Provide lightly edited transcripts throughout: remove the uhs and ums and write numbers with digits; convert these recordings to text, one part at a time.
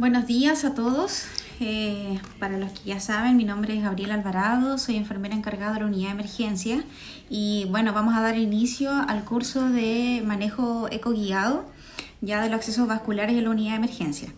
Buenos días a todos. Para los que ya saben, mi nombre es Gabriela Alvarado, soy enfermera encargada de la unidad de emergencia y bueno, vamos a dar inicio al curso de manejo ecoguiado ya de los accesos vasculares en la unidad de emergencia.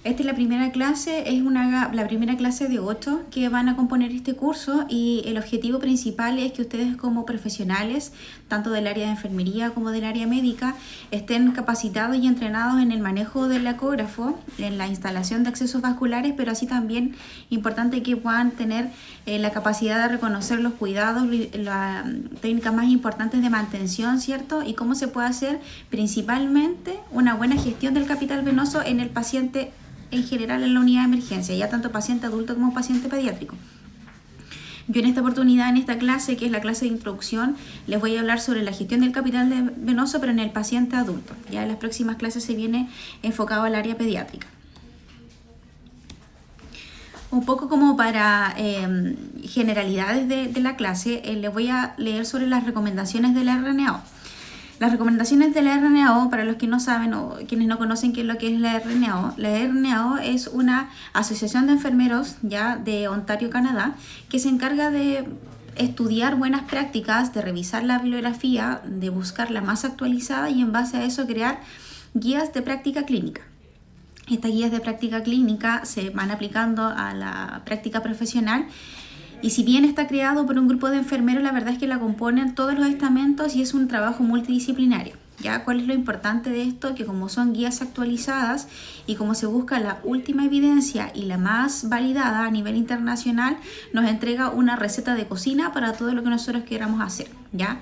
Esta es la primera clase, es la primera clase de 8 que van a componer este curso y el objetivo principal es que ustedes como profesionales, tanto del área de enfermería como del área médica, estén capacitados y entrenados en el manejo del ecógrafo, en la instalación de accesos vasculares, pero así también importante que puedan tener la capacidad de reconocer los cuidados, las técnicas más importantes de mantención, ¿cierto? Y cómo se puede hacer principalmente una buena gestión del capital venoso en el paciente en general en la unidad de emergencia, ya tanto paciente adulto como paciente pediátrico. Yo en esta oportunidad, en esta clase, que es la clase de introducción, les voy a hablar sobre la gestión del capital venoso, pero en el paciente adulto. Ya en las próximas clases se viene enfocado al área pediátrica. Un poco como para generalidades de la clase, les voy a leer sobre las recomendaciones del RNAO. Las recomendaciones de la RNAO, para los que no saben o quienes no conocen qué es lo que es la RNAO es una asociación de enfermeros ya de Ontario, Canadá, que se encarga de estudiar buenas prácticas, de revisar la bibliografía, de buscar la más actualizada y en base a eso crear guías de práctica clínica. Estas guías de práctica clínica se van aplicando a la práctica profesional. Y si bien está creado por un grupo de enfermeros, la verdad es que la componen todos los estamentos y es un trabajo multidisciplinario. ¿Ya? ¿Cuál es lo importante de esto? Que como son guías actualizadas y como se busca la última evidencia y la más validada a nivel internacional, nos entrega una receta de cocina para todo lo que nosotros queramos hacer. ¿Ya?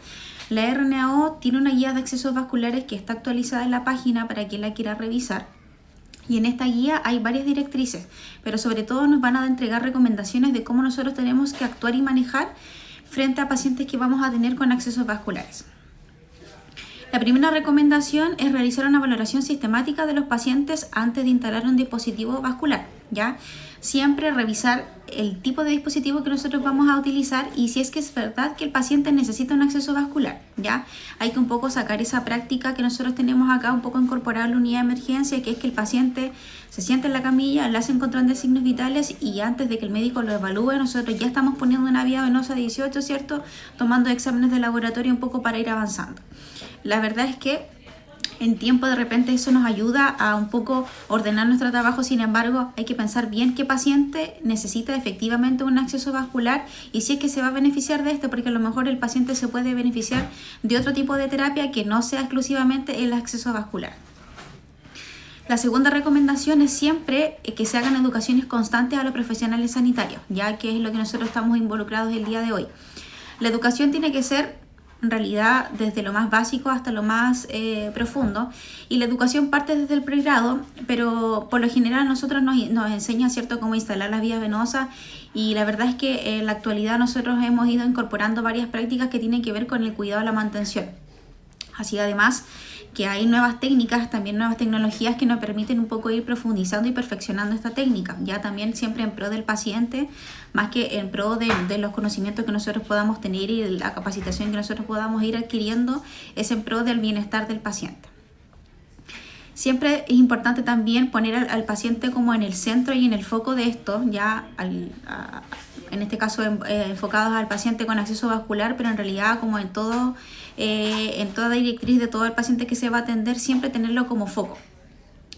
La RNAO tiene una guía de accesos vasculares que está actualizada en la página para quien la quiera revisar. Y en esta guía hay varias directrices, pero sobre todo nos van a entregar recomendaciones de cómo nosotros tenemos que actuar y manejar frente a pacientes que vamos a tener con accesos vasculares. La primera recomendación es realizar una valoración sistemática de los pacientes antes de instalar un dispositivo vascular, ¿ya? Siempre revisar el tipo de dispositivo que nosotros vamos a utilizar y si es que es verdad que el paciente necesita un acceso vascular, ¿ya? Hay que un poco sacar esa práctica que nosotros tenemos acá, un poco incorporar a la unidad de emergencia, que es que el paciente se sienta en la camilla, le hacen control de signos vitales y antes de que el médico lo evalúe, nosotros ya estamos poniendo una vía venosa 18, ¿cierto? Tomando exámenes de laboratorio un poco para ir avanzando. La verdad es que en tiempo de repente eso nos ayuda a un poco ordenar nuestro trabajo, sin embargo hay que pensar bien qué paciente necesita efectivamente un acceso vascular y si es que se va a beneficiar de esto, porque a lo mejor el paciente se puede beneficiar de otro tipo de terapia que no sea exclusivamente el acceso vascular. La segunda recomendación es siempre que se hagan educaciones constantes a los profesionales sanitarios, ya que es lo que nosotros estamos involucrados el día de hoy. La educación tiene que ser en realidad desde lo más básico hasta lo más profundo y la educación parte desde el pregrado, pero por lo general nosotros nos enseña, ¿cierto?, cómo instalar las vías venosas y la verdad es que en la actualidad nosotros hemos ido incorporando varias prácticas que tienen que ver con el cuidado de la mantención. Así además que hay nuevas técnicas, también nuevas tecnologías que nos permiten un poco ir profundizando y perfeccionando esta técnica, ya también siempre en pro del paciente, más que en pro de los conocimientos que nosotros podamos tener y la capacitación que nosotros podamos ir adquiriendo, es en pro del bienestar del paciente. Siempre es importante también poner al paciente como en el centro y en el foco de esto, ya en este caso enfocados al paciente con acceso vascular, pero en realidad como en toda directriz de todo el paciente que se va a atender, siempre tenerlo como foco.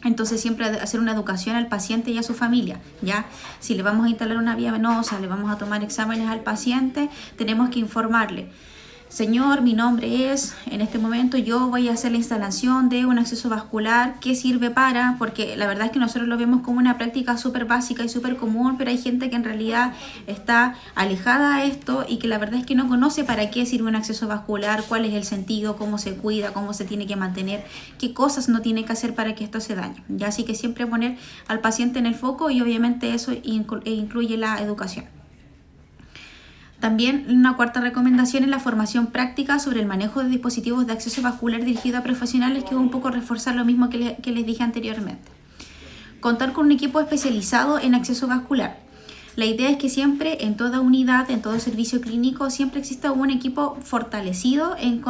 Entonces siempre hacer una educación al paciente y a su familia, ¿ya? Si le vamos a instalar una vía venosa, le vamos a tomar exámenes al paciente, tenemos que informarle. Señor, mi nombre es, en este momento yo voy a hacer la instalación de un acceso vascular, ¿qué sirve para? Porque la verdad es que nosotros lo vemos como una práctica súper básica y súper común, pero hay gente que en realidad está alejada a esto y que la verdad es que no conoce para qué sirve un acceso vascular, cuál es el sentido, cómo se cuida, cómo se tiene que mantener, qué cosas no tiene que hacer para que esto se dañe. Ya, así que siempre poner al paciente en el foco y obviamente eso incluye la educación. También una cuarta recomendación es la formación práctica sobre el manejo de dispositivos de acceso vascular dirigido a profesionales, que es un poco reforzar lo mismo que les dije anteriormente. Contar con un equipo especializado en acceso vascular. La idea es que siempre en toda unidad, en todo servicio clínico, siempre exista un equipo fortalecido en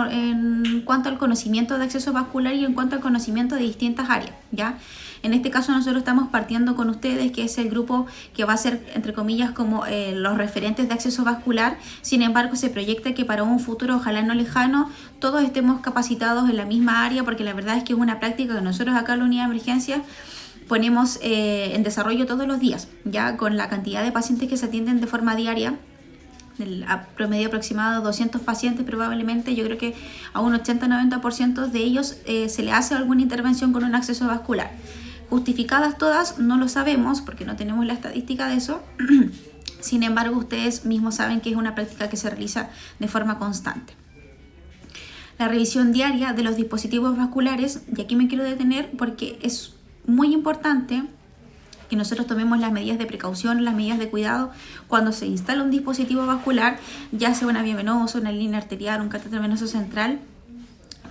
cuanto al conocimiento de acceso vascular y en cuanto al conocimiento de distintas áreas, ¿ya? En este caso nosotros estamos partiendo con ustedes, que es el grupo que va a ser, entre comillas, como los referentes de acceso vascular. Sin embargo, se proyecta que para un futuro, ojalá no lejano, todos estemos capacitados en la misma área, porque la verdad es que es una práctica que nosotros acá en la unidad de emergencia ponemos en desarrollo todos los días, ya con la cantidad de pacientes que se atienden de forma diaria, el promedio aproximado de 200 pacientes probablemente. Yo creo que a un 80-90% de ellos se le hace alguna intervención con un acceso vascular. Justificadas todas, no lo sabemos porque no tenemos la estadística de eso. Sin embargo, ustedes mismos saben que es una práctica que se realiza de forma constante. La revisión diaria de los dispositivos vasculares, y aquí me quiero detener porque es muy importante que nosotros tomemos las medidas de precaución, las medidas de cuidado cuando se instala un dispositivo vascular, ya sea una vía venosa, una línea arterial, un catéter venoso central,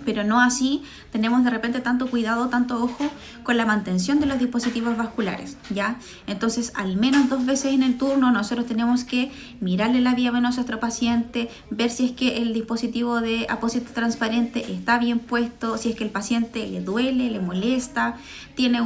pero no así tenemos de repente tanto cuidado, tanto ojo con la mantención de los dispositivos vasculares, ¿ya? Entonces, al menos 2 veces en el turno nosotros tenemos que mirarle la vía venosa a nuestro paciente, ver si es que el dispositivo de apósito transparente está bien puesto, si es que el paciente le duele, le molesta, tiene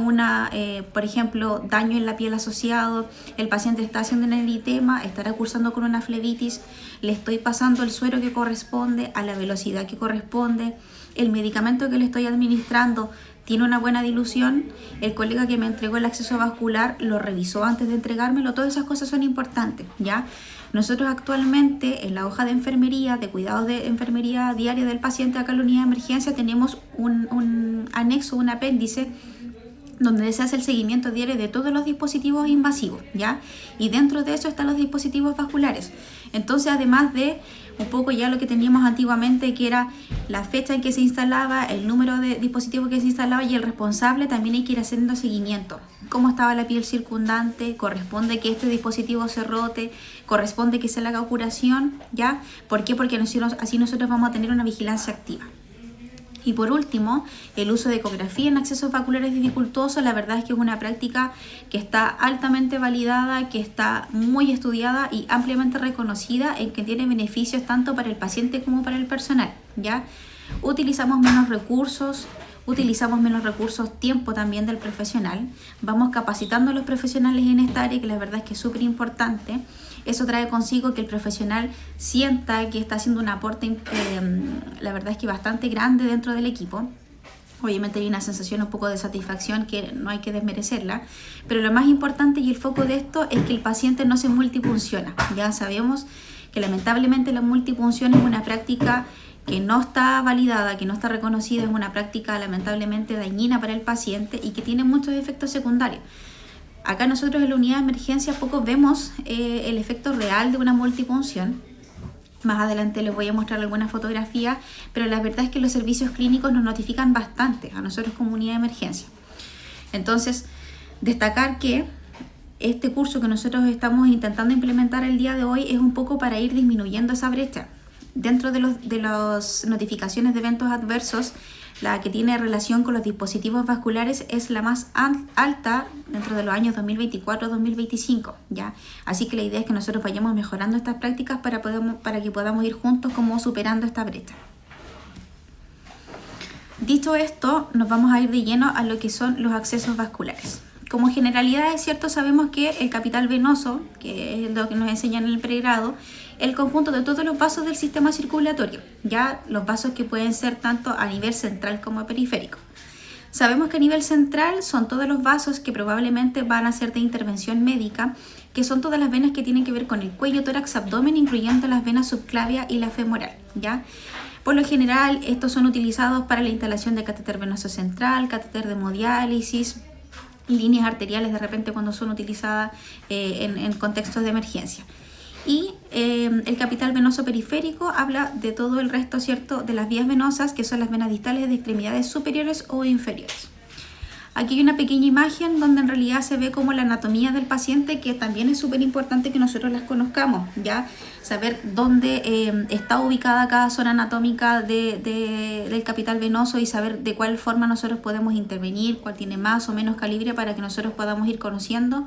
por ejemplo, daño en la piel asociado, el paciente está haciendo un eritema, estará cursando con una flebitis, le estoy pasando el suero que corresponde a la velocidad que corresponde, el medicamento que le estoy administrando tiene una buena dilución, el colega que me entregó el acceso vascular lo revisó antes de entregármelo. Todas esas cosas son importantes, ¿ya? Nosotros actualmente en la hoja de enfermería, de cuidados de enfermería diaria del paciente acá en la unidad de emergencia, tenemos un anexo, un apéndice, donde se hace el seguimiento diario de todos los dispositivos invasivos, ¿ya? Y dentro de eso están los dispositivos vasculares. Entonces, además de un poco ya lo que teníamos antiguamente, que era la fecha en que se instalaba, el número de dispositivos que se instalaba y el responsable, también hay que ir haciendo seguimiento. Cómo estaba la piel circundante, corresponde que este dispositivo se rote, corresponde que se le haga curación, ¿ya? ¿Por qué? Porque así nosotros vamos a tener una vigilancia activa. Y por último, el uso de ecografía en accesos vasculares dificultosos. La verdad es que es una práctica que está altamente validada, que está muy estudiada y ampliamente reconocida en que tiene beneficios tanto para el paciente como para el personal, ¿ya? Utilizamos menos recursos, tiempo también del profesional. Vamos capacitando a los profesionales en esta área, que la verdad es que es súper importante. Eso trae consigo que el profesional sienta que está haciendo un aporte, la verdad es que bastante grande dentro del equipo. Obviamente hay una sensación un poco de satisfacción que no hay que desmerecerla, pero lo más importante y el foco de esto es que el paciente no se multifunciona. Ya sabemos que lamentablemente la multifunción es una práctica que no está validada, que no está reconocida, es una práctica lamentablemente dañina para el paciente y que tiene muchos efectos secundarios. Acá nosotros en la unidad de emergencia poco vemos el efecto real de una multipunción. Más adelante les voy a mostrar algunas fotografías, pero la verdad es que los servicios clínicos nos notifican bastante a nosotros como unidad de emergencia. Entonces, destacar que este curso que nosotros estamos intentando implementar el día de hoy es un poco para ir disminuyendo esa brecha. Dentro de las notificaciones de eventos adversos, la que tiene relación con los dispositivos vasculares es la más alta dentro de los años 2024-2025, ¿ya? Así que la idea es que nosotros vayamos mejorando estas prácticas para que podamos ir juntos como superando esta brecha. Dicho esto, nos vamos a ir de lleno a lo que son los accesos vasculares. Como generalidad es cierto, sabemos que el capital venoso, que es lo que nos enseñan en el pregrado, el conjunto de todos los vasos del sistema circulatorio, ya los vasos que pueden ser tanto a nivel central como periférico. Sabemos que a nivel central son todos los vasos que probablemente van a ser de intervención médica, que son todas las venas que tienen que ver con el cuello, tórax, abdomen, incluyendo las venas subclavia y la femoral, ¿ya? Por lo general, estos son utilizados para la instalación de catéter venoso central, catéter de hemodiálisis, líneas arteriales de repente cuando son utilizadas en contextos de emergencia. Y el capital venoso periférico habla de todo el resto, ¿cierto?, de las vías venosas, que son las venas distales de extremidades superiores o inferiores. Aquí hay una pequeña imagen donde en realidad se ve como la anatomía del paciente, que también es súper importante que nosotros las conozcamos, ¿ya? Saber dónde está ubicada cada zona anatómica del capital venoso y saber de cuál forma nosotros podemos intervenir, cuál tiene más o menos calibre, para que nosotros podamos ir conociendo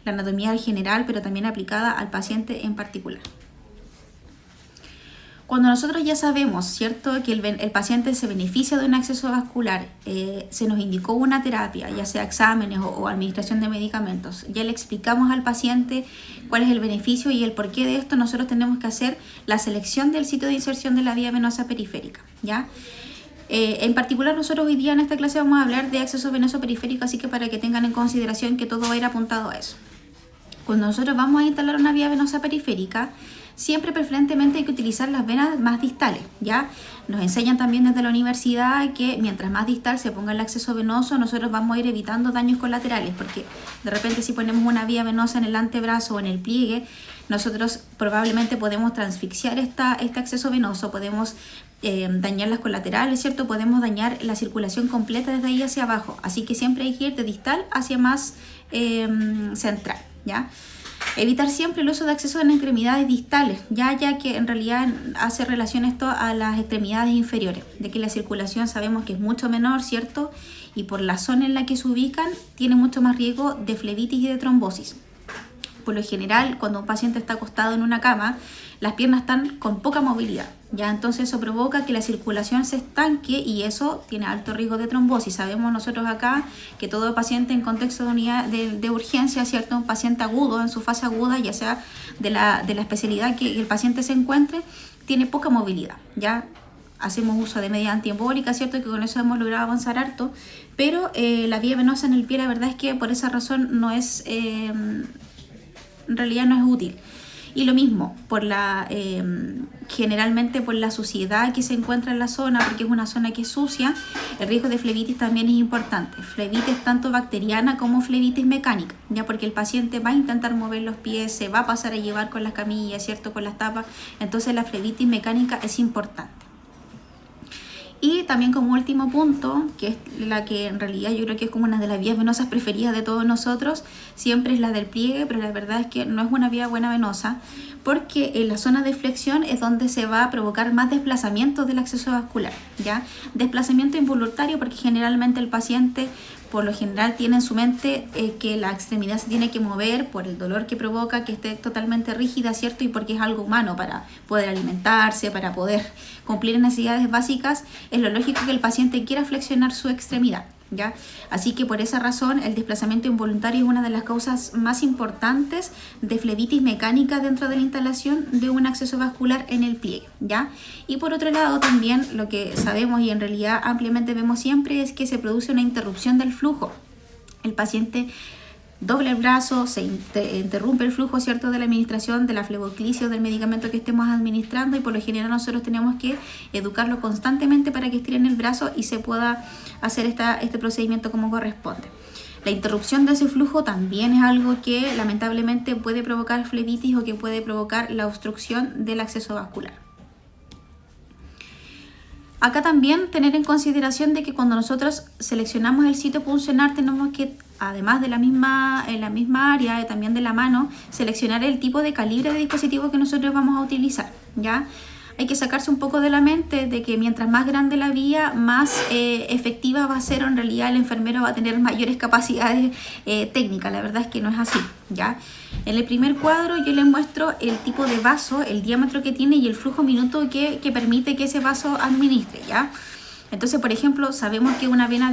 la anatomía general, pero también aplicada al paciente en particular. Cuando nosotros ya sabemos, ¿cierto?, que el paciente se beneficia de un acceso vascular, se nos indicó una terapia, ya sea exámenes o administración de medicamentos, ya le explicamos al paciente cuál es el beneficio y el porqué de esto, nosotros tenemos que hacer la selección del sitio de inserción de la vía venosa periférica, ¿ya? En particular, nosotros hoy día en esta clase vamos a hablar de acceso venoso periférico, así que para que tengan en consideración que todo va a ir apuntado a eso. Cuando nosotros vamos a instalar una vía venosa periférica, siempre preferentemente hay que utilizar las venas más distales, ¿ya? Nos enseñan también desde la universidad que mientras más distal se ponga el acceso venoso, nosotros vamos a ir evitando daños colaterales, porque de repente si ponemos una vía venosa en el antebrazo o en el pliegue, nosotros probablemente podemos transfixiar este acceso venoso, podemos dañar las colaterales, ¿cierto? Podemos dañar la circulación completa desde ahí hacia abajo, así que siempre hay que ir de distal hacia más central, ¿ya? Evitar siempre el uso de acceso en extremidades distales, ya que en realidad hace relación esto a las extremidades inferiores, de que la circulación sabemos que es mucho menor, ¿cierto? Y por la zona en la que se ubican, tiene mucho más riesgo de flebitis y de trombosis. Por lo general, cuando un paciente está acostado en una cama, las piernas están con poca movilidad, ¿ya? Entonces eso provoca que la circulación se estanque y eso tiene alto riesgo de trombosis. Sabemos nosotros acá que todo paciente en contexto de unidad de urgencia, ¿cierto?, un paciente agudo, en su fase aguda, ya sea de la especialidad que el paciente se encuentre, tiene poca movilidad, ¿ya? Hacemos uso de medidas antiembólicas, ¿cierto?, que con eso hemos logrado avanzar harto, pero la vía venosa en el pie, la verdad es que por esa razón no es, en realidad no es útil. Y lo mismo, generalmente por la suciedad que se encuentra en la zona, porque es una zona que es sucia, el riesgo de flebitis también es importante. Flebitis tanto bacteriana como flebitis mecánica, ya porque el paciente va a intentar mover los pies, se va a pasar a llevar con las camillas, ¿cierto?, con las tapas, entonces la flebitis mecánica es importante. Y también como último punto, que es la que en realidad yo creo que es como una de las vías venosas preferidas de todos nosotros, siempre es la del pliegue, pero la verdad es que no es una vía buena venosa, porque en la zona de flexión es donde se va a provocar más desplazamiento del acceso vascular, ¿ya? Desplazamiento involuntario porque generalmente el paciente por lo general tiene en su mente que la extremidad se tiene que mover por el dolor que provoca, que esté totalmente rígida, ¿cierto? Y porque es algo humano para poder alimentarse, para poder cumplir necesidades básicas, es lo lógico que el paciente quiera flexionar su extremidad, ¿ya? Así que por esa razón el desplazamiento involuntario es una de las causas más importantes de flebitis mecánica dentro de la instalación de un acceso vascular en el pliegue, ¿ya? Y por otro lado también lo que sabemos y en realidad ampliamente vemos siempre es que se produce una interrupción del flujo. El paciente dobla el brazo, se interrumpe el flujo, ¿cierto?, de la administración de la fleboclisis o del medicamento que estemos administrando, y por lo general nosotros tenemos que educarlo constantemente para que estiren el brazo y se pueda hacer este procedimiento como corresponde. La interrupción de ese flujo también es algo que lamentablemente puede provocar flebitis o que puede provocar la obstrucción del acceso vascular. Acá también tener en consideración de que cuando nosotros seleccionamos el sitio puncional tenemos que, además de en la misma área, también de la mano, seleccionar el tipo de calibre de dispositivo que nosotros vamos a utilizar, ¿ya? Hay que sacarse un poco de la mente de que mientras más grande la vía, más efectiva va a ser, o en realidad el enfermero va a tener mayores capacidades técnicas. La verdad es que no es así, ¿ya? En el primer cuadro yo les muestro el tipo de vaso, el diámetro que tiene y el flujo minuto que permite que ese vaso administre, ¿ya? Entonces, por ejemplo, sabemos que una vena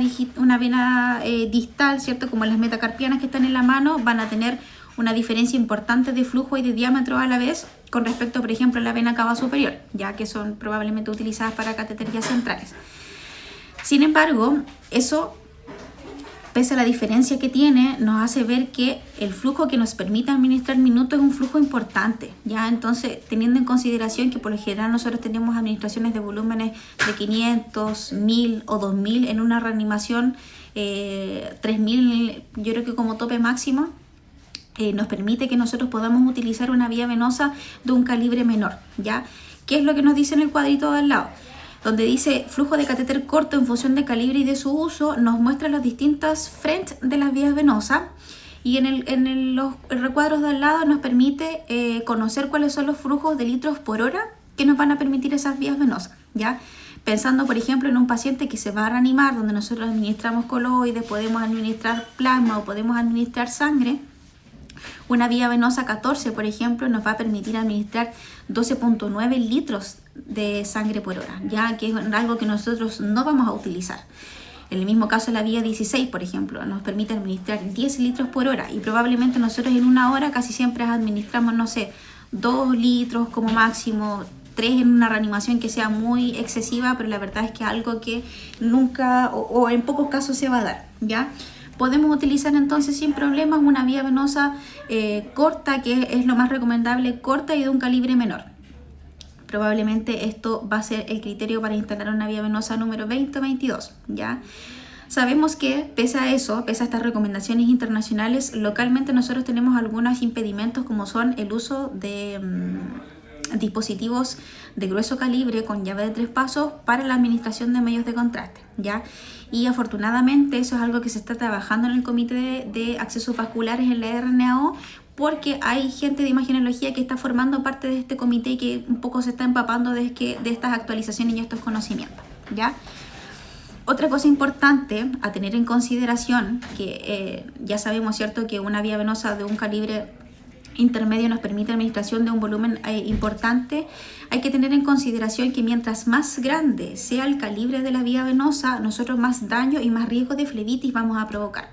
distal, ¿cierto?, como las metacarpianas que están en la mano, van a tener una diferencia importante de flujo y de diámetro a la vez con respecto, por ejemplo, a la vena cava superior, ya que son probablemente utilizadas para cateterías centrales. Sin embargo, eso, pese a la diferencia que tiene, nos hace ver que el flujo que nos permite administrar minutos es un flujo importante, ¿ya? Entonces, teniendo en consideración que por lo general nosotros tenemos administraciones de volúmenes de 500, 1000 o 2000 en una reanimación, 3000 yo creo que como tope máximo, nos permite que nosotros podamos utilizar una vía venosa de un calibre menor, ¿ya? ¿Qué es lo que nos dice en el cuadrito de al lado? Donde dice flujo de catéter corto en función de calibre y de su uso, nos muestra los distintos frentes de las vías venosas, y en los recuadros de al lado nos permite conocer cuáles son los flujos de litros por hora que nos van a permitir esas vías venosas, ¿ya? Pensando, por ejemplo, en un paciente que se va a reanimar, donde nosotros administramos coloides, podemos administrar plasma o podemos administrar sangre. Una vía venosa 14, por ejemplo, nos va a permitir administrar 12.9 litros de sangre por hora, ya que es algo que nosotros no vamos a utilizar. En el mismo caso, la vía 16, por ejemplo, nos permite administrar 10 litros por hora y probablemente nosotros en una hora casi siempre administramos, no sé, 2 litros como máximo, 3 en una reanimación que sea muy excesiva, pero la verdad es que es algo que nunca o en pocos casos se va a dar, ¿ya? Podemos utilizar entonces sin problemas una vía venosa corta, que es lo más recomendable, corta y de un calibre menor. Probablemente esto va a ser el criterio para instalar una vía venosa número 20 o 22, ¿ya? Sabemos que pese a eso, pese a estas recomendaciones internacionales, localmente nosotros tenemos algunos impedimentos como son el uso de dispositivos de grueso calibre con llave de 3 pasos para la administración de medios de contraste, ¿ya? Y afortunadamente eso es algo que se está trabajando en el Comité de Accesos Vasculares en la RNAO, porque hay gente de imagenología que está formando parte de este comité y que un poco se está empapando de estas actualizaciones y estos conocimientos, ¿ya? Otra cosa importante a tener en consideración, que ya sabemos, ¿cierto?, que una vía venosa de un calibre intermedio nos permite administración de un volumen importante. Hay que tener en consideración que mientras más grande sea el calibre de la vía venosa, nosotros más daño y más riesgo de flebitis vamos a provocar.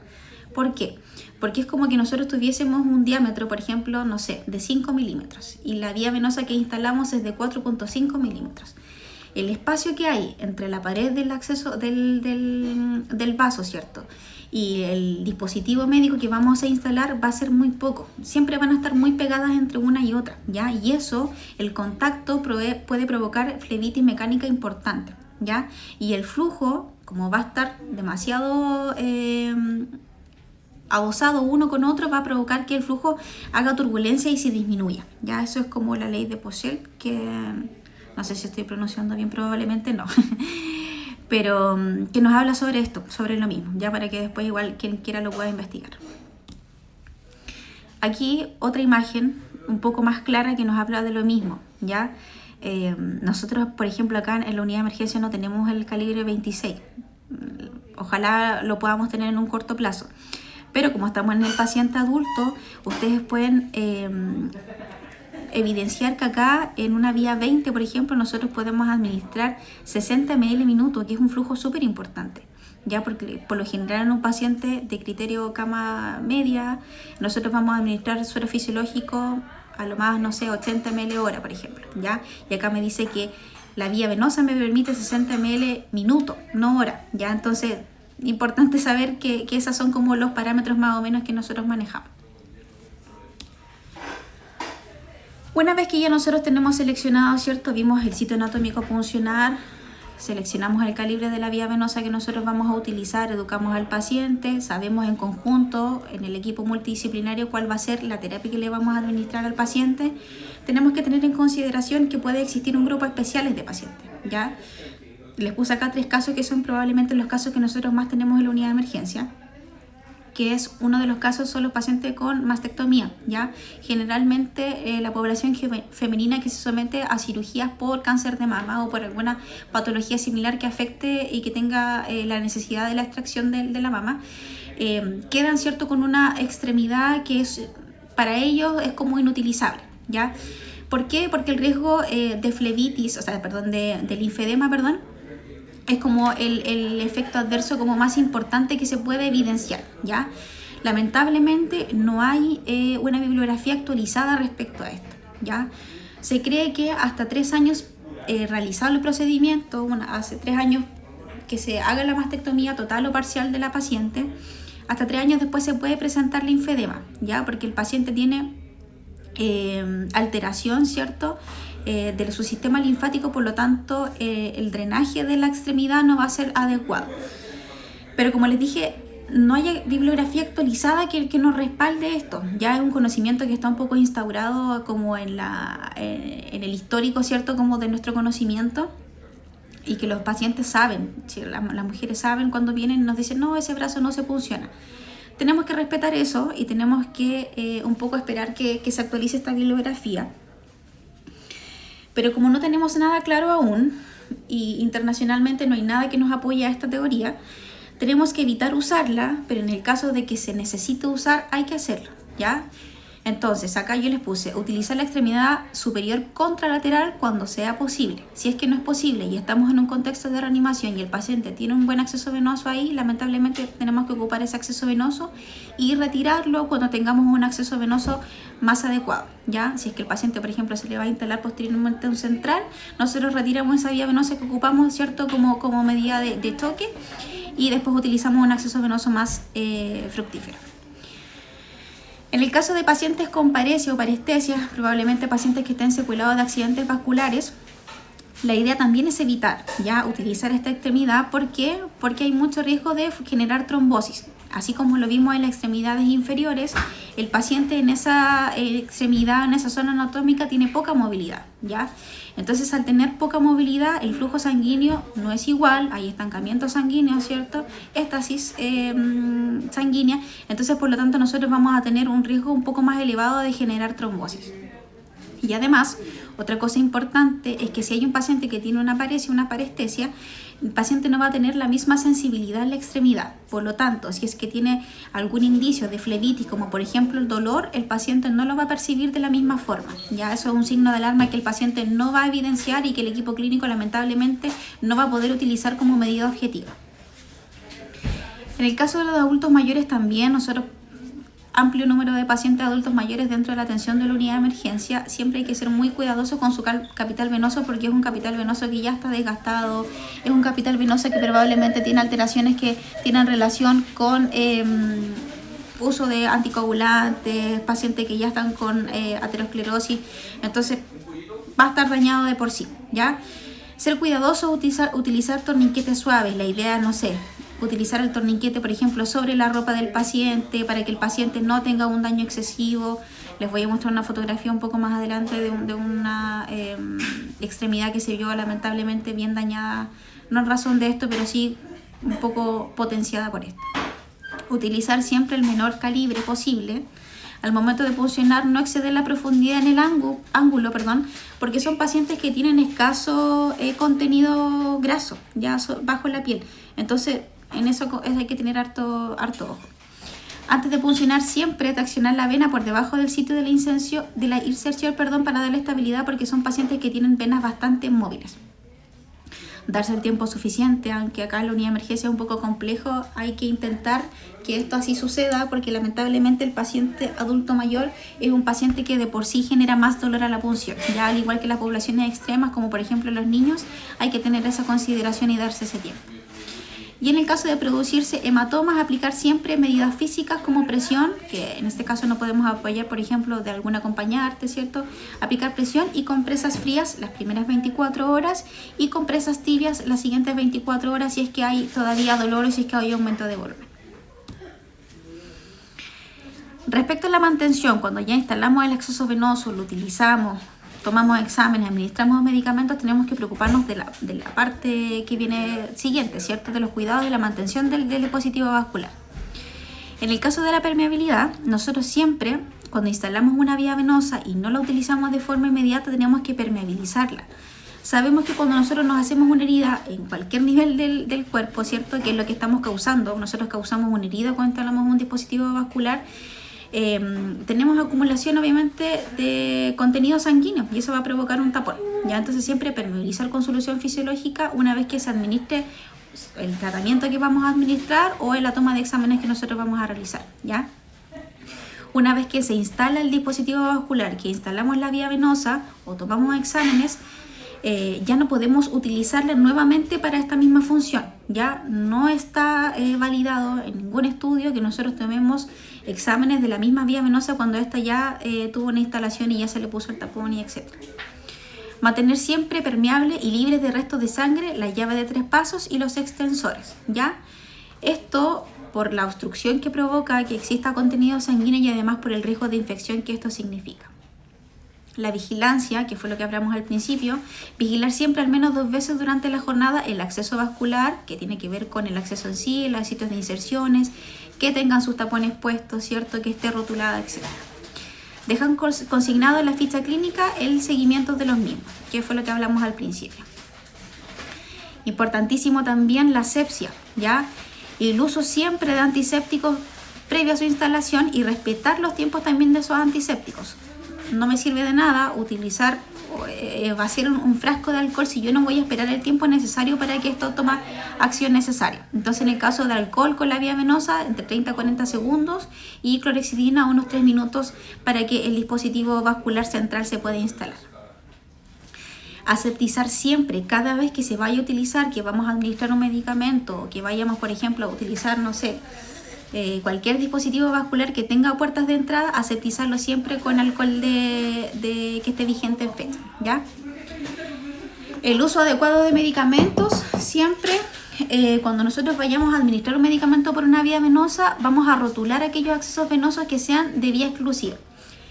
¿Por qué? Porque es como que nosotros tuviésemos un diámetro, por ejemplo, no sé, de 5 milímetros y la vía venosa que instalamos es de 4.5 milímetros. El espacio que hay entre la pared del acceso del vaso, ¿cierto?, y el dispositivo médico que vamos a instalar va a ser muy poco. Siempre van a estar muy pegadas entre una y otra, ¿ya? Y eso, el contacto puede provocar flebitis mecánica importante, ¿ya? Y el flujo, como va a estar demasiado adosado uno con otro, va a provocar que el flujo haga turbulencia y se disminuya, ¿ya? Eso es como la ley de Poiseuille, que no sé si estoy pronunciando bien, probablemente no. Pero que nos habla sobre esto, sobre lo mismo, ya para que después igual quien quiera lo pueda investigar. Aquí otra imagen un poco más clara que nos habla de lo mismo, ¿ya? Nosotros, por ejemplo, acá en la unidad de emergencia no tenemos el calibre 26. Ojalá lo podamos tener en un corto plazo. Pero como estamos en el paciente adulto, ustedes pueden evidenciar que acá en una vía 20, por ejemplo, nosotros podemos administrar 60 ml minuto, que es un flujo súper importante, ya, porque por lo general en un paciente de criterio cama media, nosotros vamos a administrar suero fisiológico a lo más, no sé, 80 ml hora, por ejemplo, ya, y acá me dice que la vía venosa me permite 60 ml minuto, no hora, ya, entonces, importante saber que esos son como los parámetros más o menos que nosotros manejamos. Una vez que ya nosotros tenemos seleccionado, ¿cierto?, vimos el sitio anatómico a puncionar, seleccionamos el calibre de la vía venosa que nosotros vamos a utilizar, educamos al paciente, sabemos en conjunto, en el equipo multidisciplinario, cuál va a ser la terapia que le vamos a administrar al paciente. Tenemos que tener en consideración que puede existir un grupo especial de pacientes, ¿ya? Les puse acá 3 casos que son probablemente los casos que nosotros más tenemos en la unidad de emergencia, que es uno de los casos son los pacientes con mastectomía, ¿ya? Generalmente la población femenina que se somete a cirugías por cáncer de mama o por alguna patología similar que afecte y que tenga la necesidad de la extracción de la mama, quedan, ¿cierto?, con una extremidad que es, para ellos es como inutilizable, ¿ya? ¿Por qué? Porque el riesgo de flebitis, de linfedema, es como el efecto adverso como más importante que se puede evidenciar, ¿ya? Lamentablemente no hay una bibliografía actualizada respecto a esto, ¿ya? Se cree que hasta 3 años realizado el procedimiento, hace 3 años que se haga la mastectomía total o parcial de la paciente, hasta 3 años después se puede presentar linfedema, ¿ya? Porque el paciente tiene alteración, ¿cierto?, de su sistema linfático, por lo tanto el drenaje de la extremidad no va a ser adecuado. Pero como les dije, no hay bibliografía actualizada que nos respalde esto. Ya es un conocimiento que está un poco instaurado como en el histórico, ¿cierto?, como de nuestro conocimiento, y que los pacientes saben, las mujeres saben cuando vienen y nos dicen, no, ese brazo no se funciona. Tenemos que respetar eso y tenemos que un poco esperar que se actualice esta bibliografía. Pero como no tenemos nada claro aún y internacionalmente no hay nada que nos apoye a esta teoría, tenemos que evitar usarla, pero en el caso de que se necesite usar hay que hacerlo, ¿ya? Entonces, acá yo les puse utilizar la extremidad superior contralateral cuando sea posible. Si es que no es posible y estamos en un contexto de reanimación y el paciente tiene un buen acceso venoso ahí, lamentablemente tenemos que ocupar ese acceso venoso y retirarlo cuando tengamos un acceso venoso más adecuado, ¿ya? Si es que el paciente, por ejemplo, se le va a instalar posteriormente un central, nosotros retiramos esa vía venosa que ocupamos, ¿cierto? Como medida de choque, y después utilizamos un acceso venoso más fructífero. En el caso de pacientes con paresia o parestesia, probablemente pacientes que estén secuelados de accidentes vasculares, la idea también es evitar ya utilizar esta extremidad. ¿Por qué? Porque hay mucho riesgo de generar trombosis. Así como lo vimos en las extremidades inferiores, el paciente en esa extremidad, en esa zona anatómica, tiene poca movilidad, ¿ya? Entonces, al tener poca movilidad, el flujo sanguíneo no es igual, hay estancamiento sanguíneo, ¿cierto? Éstasis sanguínea. Entonces, por lo tanto, nosotros vamos a tener un riesgo un poco más elevado de generar trombosis. Y además, otra cosa importante es que si hay un paciente que tiene una paresia, una parestesia, el paciente no va a tener la misma sensibilidad en la extremidad. Por lo tanto, si es que tiene algún indicio de flebitis, como por ejemplo el dolor, el paciente no lo va a percibir de la misma forma. Ya eso es un signo de alarma que el paciente no va a evidenciar y que el equipo clínico lamentablemente no va a poder utilizar como medida objetiva. En el caso de los adultos mayores también, nosotros amplio número de pacientes adultos mayores dentro de la atención de la unidad de emergencia, siempre hay que ser muy cuidadosos con su capital venoso, porque es un capital venoso que ya está desgastado, es un capital venoso que probablemente tiene alteraciones que tienen relación con uso de anticoagulantes, pacientes que ya están con aterosclerosis, entonces va a estar dañado de por sí, ¿ya? Ser cuidadosos, utilizar torniquetes suaves, la idea, no sé, utilizar el torniquete, por ejemplo, sobre la ropa del paciente para que el paciente no tenga un daño excesivo. Les voy a mostrar una fotografía un poco más adelante de una extremidad que se vio lamentablemente bien dañada, no en razón de esto, pero sí un poco potenciada por esto. Utilizar siempre el menor calibre posible. Al momento de puncionar, no exceder la profundidad en el ángulo, porque son pacientes que tienen escaso contenido graso ya bajo la piel. Entonces, en eso hay que tener harto ojo. Antes de puncionar, siempre traccionar la vena por debajo del sitio de la inserción, para darle estabilidad, porque son pacientes que tienen venas bastante móviles. Darse el tiempo suficiente, aunque acá en la unidad de emergencia es un poco complejo, hay que intentar que esto así suceda, porque lamentablemente el paciente adulto mayor es un paciente que de por sí genera más dolor a la punción. Ya al igual que las poblaciones extremas, como por ejemplo los niños, hay que tener esa consideración y darse ese tiempo. Y en el caso de producirse hematomas, aplicar siempre medidas físicas como presión, que en este caso no podemos apoyar, por ejemplo, de algún acompañante, ¿cierto? Aplicar presión y compresas frías las primeras 24 horas y compresas tibias las siguientes 24 horas si es que hay todavía dolor o si es que hay aumento de volumen. Respecto a la mantención, cuando ya instalamos el acceso venoso, lo utilizamos, tomamos exámenes, administramos medicamentos, tenemos que preocuparnos de la parte que viene siguiente, ¿cierto? De los cuidados de la mantención del dispositivo vascular. En el caso de la permeabilidad, nosotros siempre, cuando instalamos una vía venosa y no la utilizamos de forma inmediata, tenemos que permeabilizarla. Sabemos que cuando nosotros nos hacemos una herida en cualquier nivel del cuerpo, ¿cierto? Que es lo que estamos causando, nosotros causamos una herida cuando instalamos un dispositivo vascular, tenemos acumulación obviamente de contenido sanguíneo y eso va a provocar un tapón, ¿ya? Entonces siempre permeabilizar con solución fisiológica una vez que se administre el tratamiento que vamos a administrar o en la toma de exámenes que nosotros vamos a realizar, ¿ya? Una vez que se instala el dispositivo vascular, que instalamos la vía venosa o tomamos exámenes, ya no podemos utilizarla nuevamente para esta misma función. Ya no está validado en ningún estudio que nosotros tomemos exámenes de la misma vía venosa cuando esta ya tuvo una instalación y ya se le puso el tapón y etc. Mantener siempre permeable y libre de restos de sangre la llave de 3 pasos y los extensores, ¿ya? Esto por la obstrucción que provoca que exista contenido sanguíneo y además por el riesgo de infección que esto significa. La vigilancia, que fue lo que hablamos al principio, vigilar siempre al menos 2 veces durante la jornada el acceso vascular, que tiene que ver con el acceso en sí, los sitios de inserciones, que tengan sus tapones puestos, ¿cierto? Que esté rotulada, etc. Dejan consignado en la ficha clínica el seguimiento de los mismos, que fue lo que hablamos al principio. Importantísimo también la asepsia, ¿ya? Y el uso siempre de antisépticos previo a su instalación y respetar los tiempos también de esos antisépticos. No me sirve de nada utilizar vaciar un frasco de alcohol si yo no voy a esperar el tiempo necesario para que esto tome acción necesaria. Entonces, en el caso de alcohol con la vía venosa, entre 30 a 40 segundos y clorexidina unos 3 minutos para que el dispositivo vascular central se pueda instalar. Aseptizar siempre, cada vez que se vaya a utilizar, que vamos a administrar un medicamento o que vayamos, por ejemplo, a utilizar, no sé, cualquier dispositivo vascular que tenga puertas de entrada, aseptizarlo siempre con alcohol que esté vigente en fecha, ¿ya? El uso adecuado de medicamentos, siempre cuando nosotros vayamos a administrar un medicamento por una vía venosa, vamos a rotular aquellos accesos venosos que sean de vía exclusiva.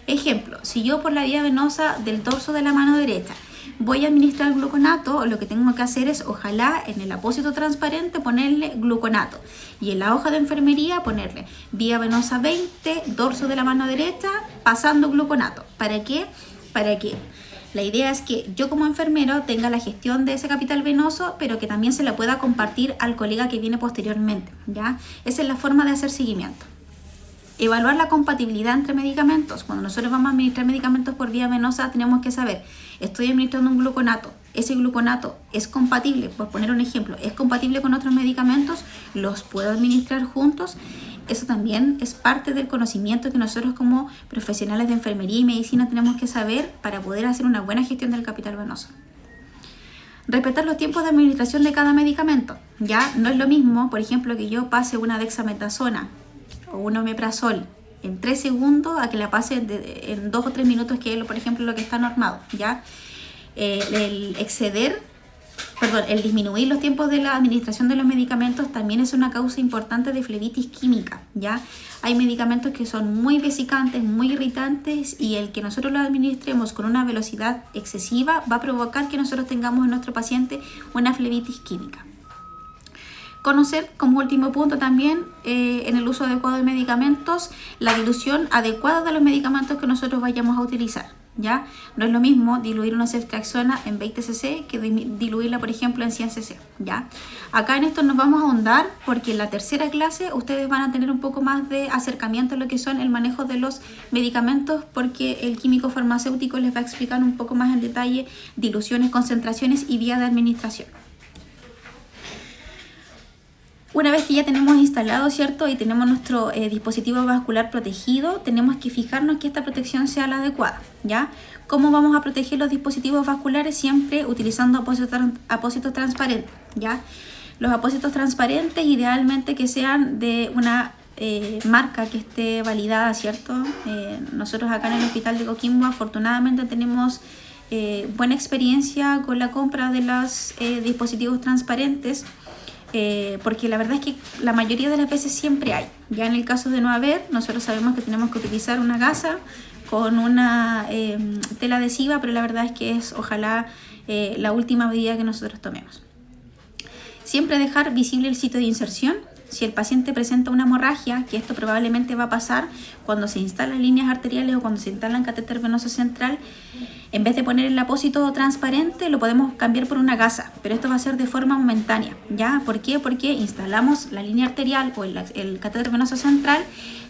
Ejemplo, si yo por la vía venosa del dorso de la mano derecha voy a administrar gluconato, lo que tengo que hacer es, ojalá, en el apósito transparente ponerle gluconato y en la hoja de enfermería ponerle vía venosa 20, dorso de la mano derecha, pasando gluconato. ¿Para qué? Para que la idea es que yo como enfermero tenga la gestión de ese capital venoso, pero que también se la pueda compartir al colega que viene posteriormente, ¿ya? Esa es la forma de hacer seguimiento. Evaluar la compatibilidad entre medicamentos. Cuando nosotros vamos a administrar medicamentos por vía venosa, tenemos que saber, estoy administrando un gluconato, ese gluconato es compatible, por poner un ejemplo, es compatible con otros medicamentos, los puedo administrar juntos. Eso también es parte del conocimiento que nosotros como profesionales de enfermería y medicina tenemos que saber para poder hacer una buena gestión del capital venoso. Respetar los tiempos de administración de cada medicamento. Ya no es lo mismo, por ejemplo, que yo pase una dexametasona o un omeprazol en 3 segundos a que la pase en 2 o 3 minutos, que es, por ejemplo, lo que está normado, ¿ya? El disminuir los tiempos de la administración de los medicamentos también es una causa importante de flebitis química, ¿ya? Hay medicamentos que son muy vesicantes, muy irritantes, y el que nosotros los administremos con una velocidad excesiva va a provocar que nosotros tengamos en nuestro paciente una flebitis química. Conocer, como último punto también, en el uso adecuado de medicamentos, la dilución adecuada de los medicamentos que nosotros vayamos a utilizar, ¿ya? No es lo mismo diluir una ceftriaxona en 20 cc que diluirla, por ejemplo, en 100 cc, ¿ya? Acá en esto nos vamos a ahondar porque en la tercera clase ustedes van a tener un poco más de acercamiento a lo que son el manejo de los medicamentos, porque el químico farmacéutico les va a explicar un poco más en detalle diluciones, concentraciones y vía de administración. Una vez que ya tenemos instalado, ¿cierto? Y tenemos nuestro dispositivo vascular protegido, tenemos que fijarnos que esta protección sea la adecuada, ¿ya? ¿Cómo vamos a proteger los dispositivos vasculares? Siempre utilizando apósitos transparentes, ¿ya? Los apósitos transparentes idealmente que sean de una marca que esté validada, ¿cierto? Nosotros acá en el hospital de Coquimbo afortunadamente tenemos buena experiencia con la compra de los dispositivos transparentes. Porque la verdad es que la mayoría de las veces siempre hay. Ya en el caso de no haber, nosotros sabemos que tenemos que utilizar una gasa con una tela adhesiva, pero la verdad es que es ojalá la última medida que nosotros tomemos. Siempre dejar visible el sitio de inserción. Si el paciente presenta una hemorragia, que esto probablemente va a pasar cuando se instalan líneas arteriales o cuando se instala un catéter venoso central, en vez de poner el apósito transparente, lo podemos cambiar por una gasa, pero esto va a ser de forma momentánea, ¿ya? ¿Por qué? Porque instalamos la línea arterial o el catéter venoso central,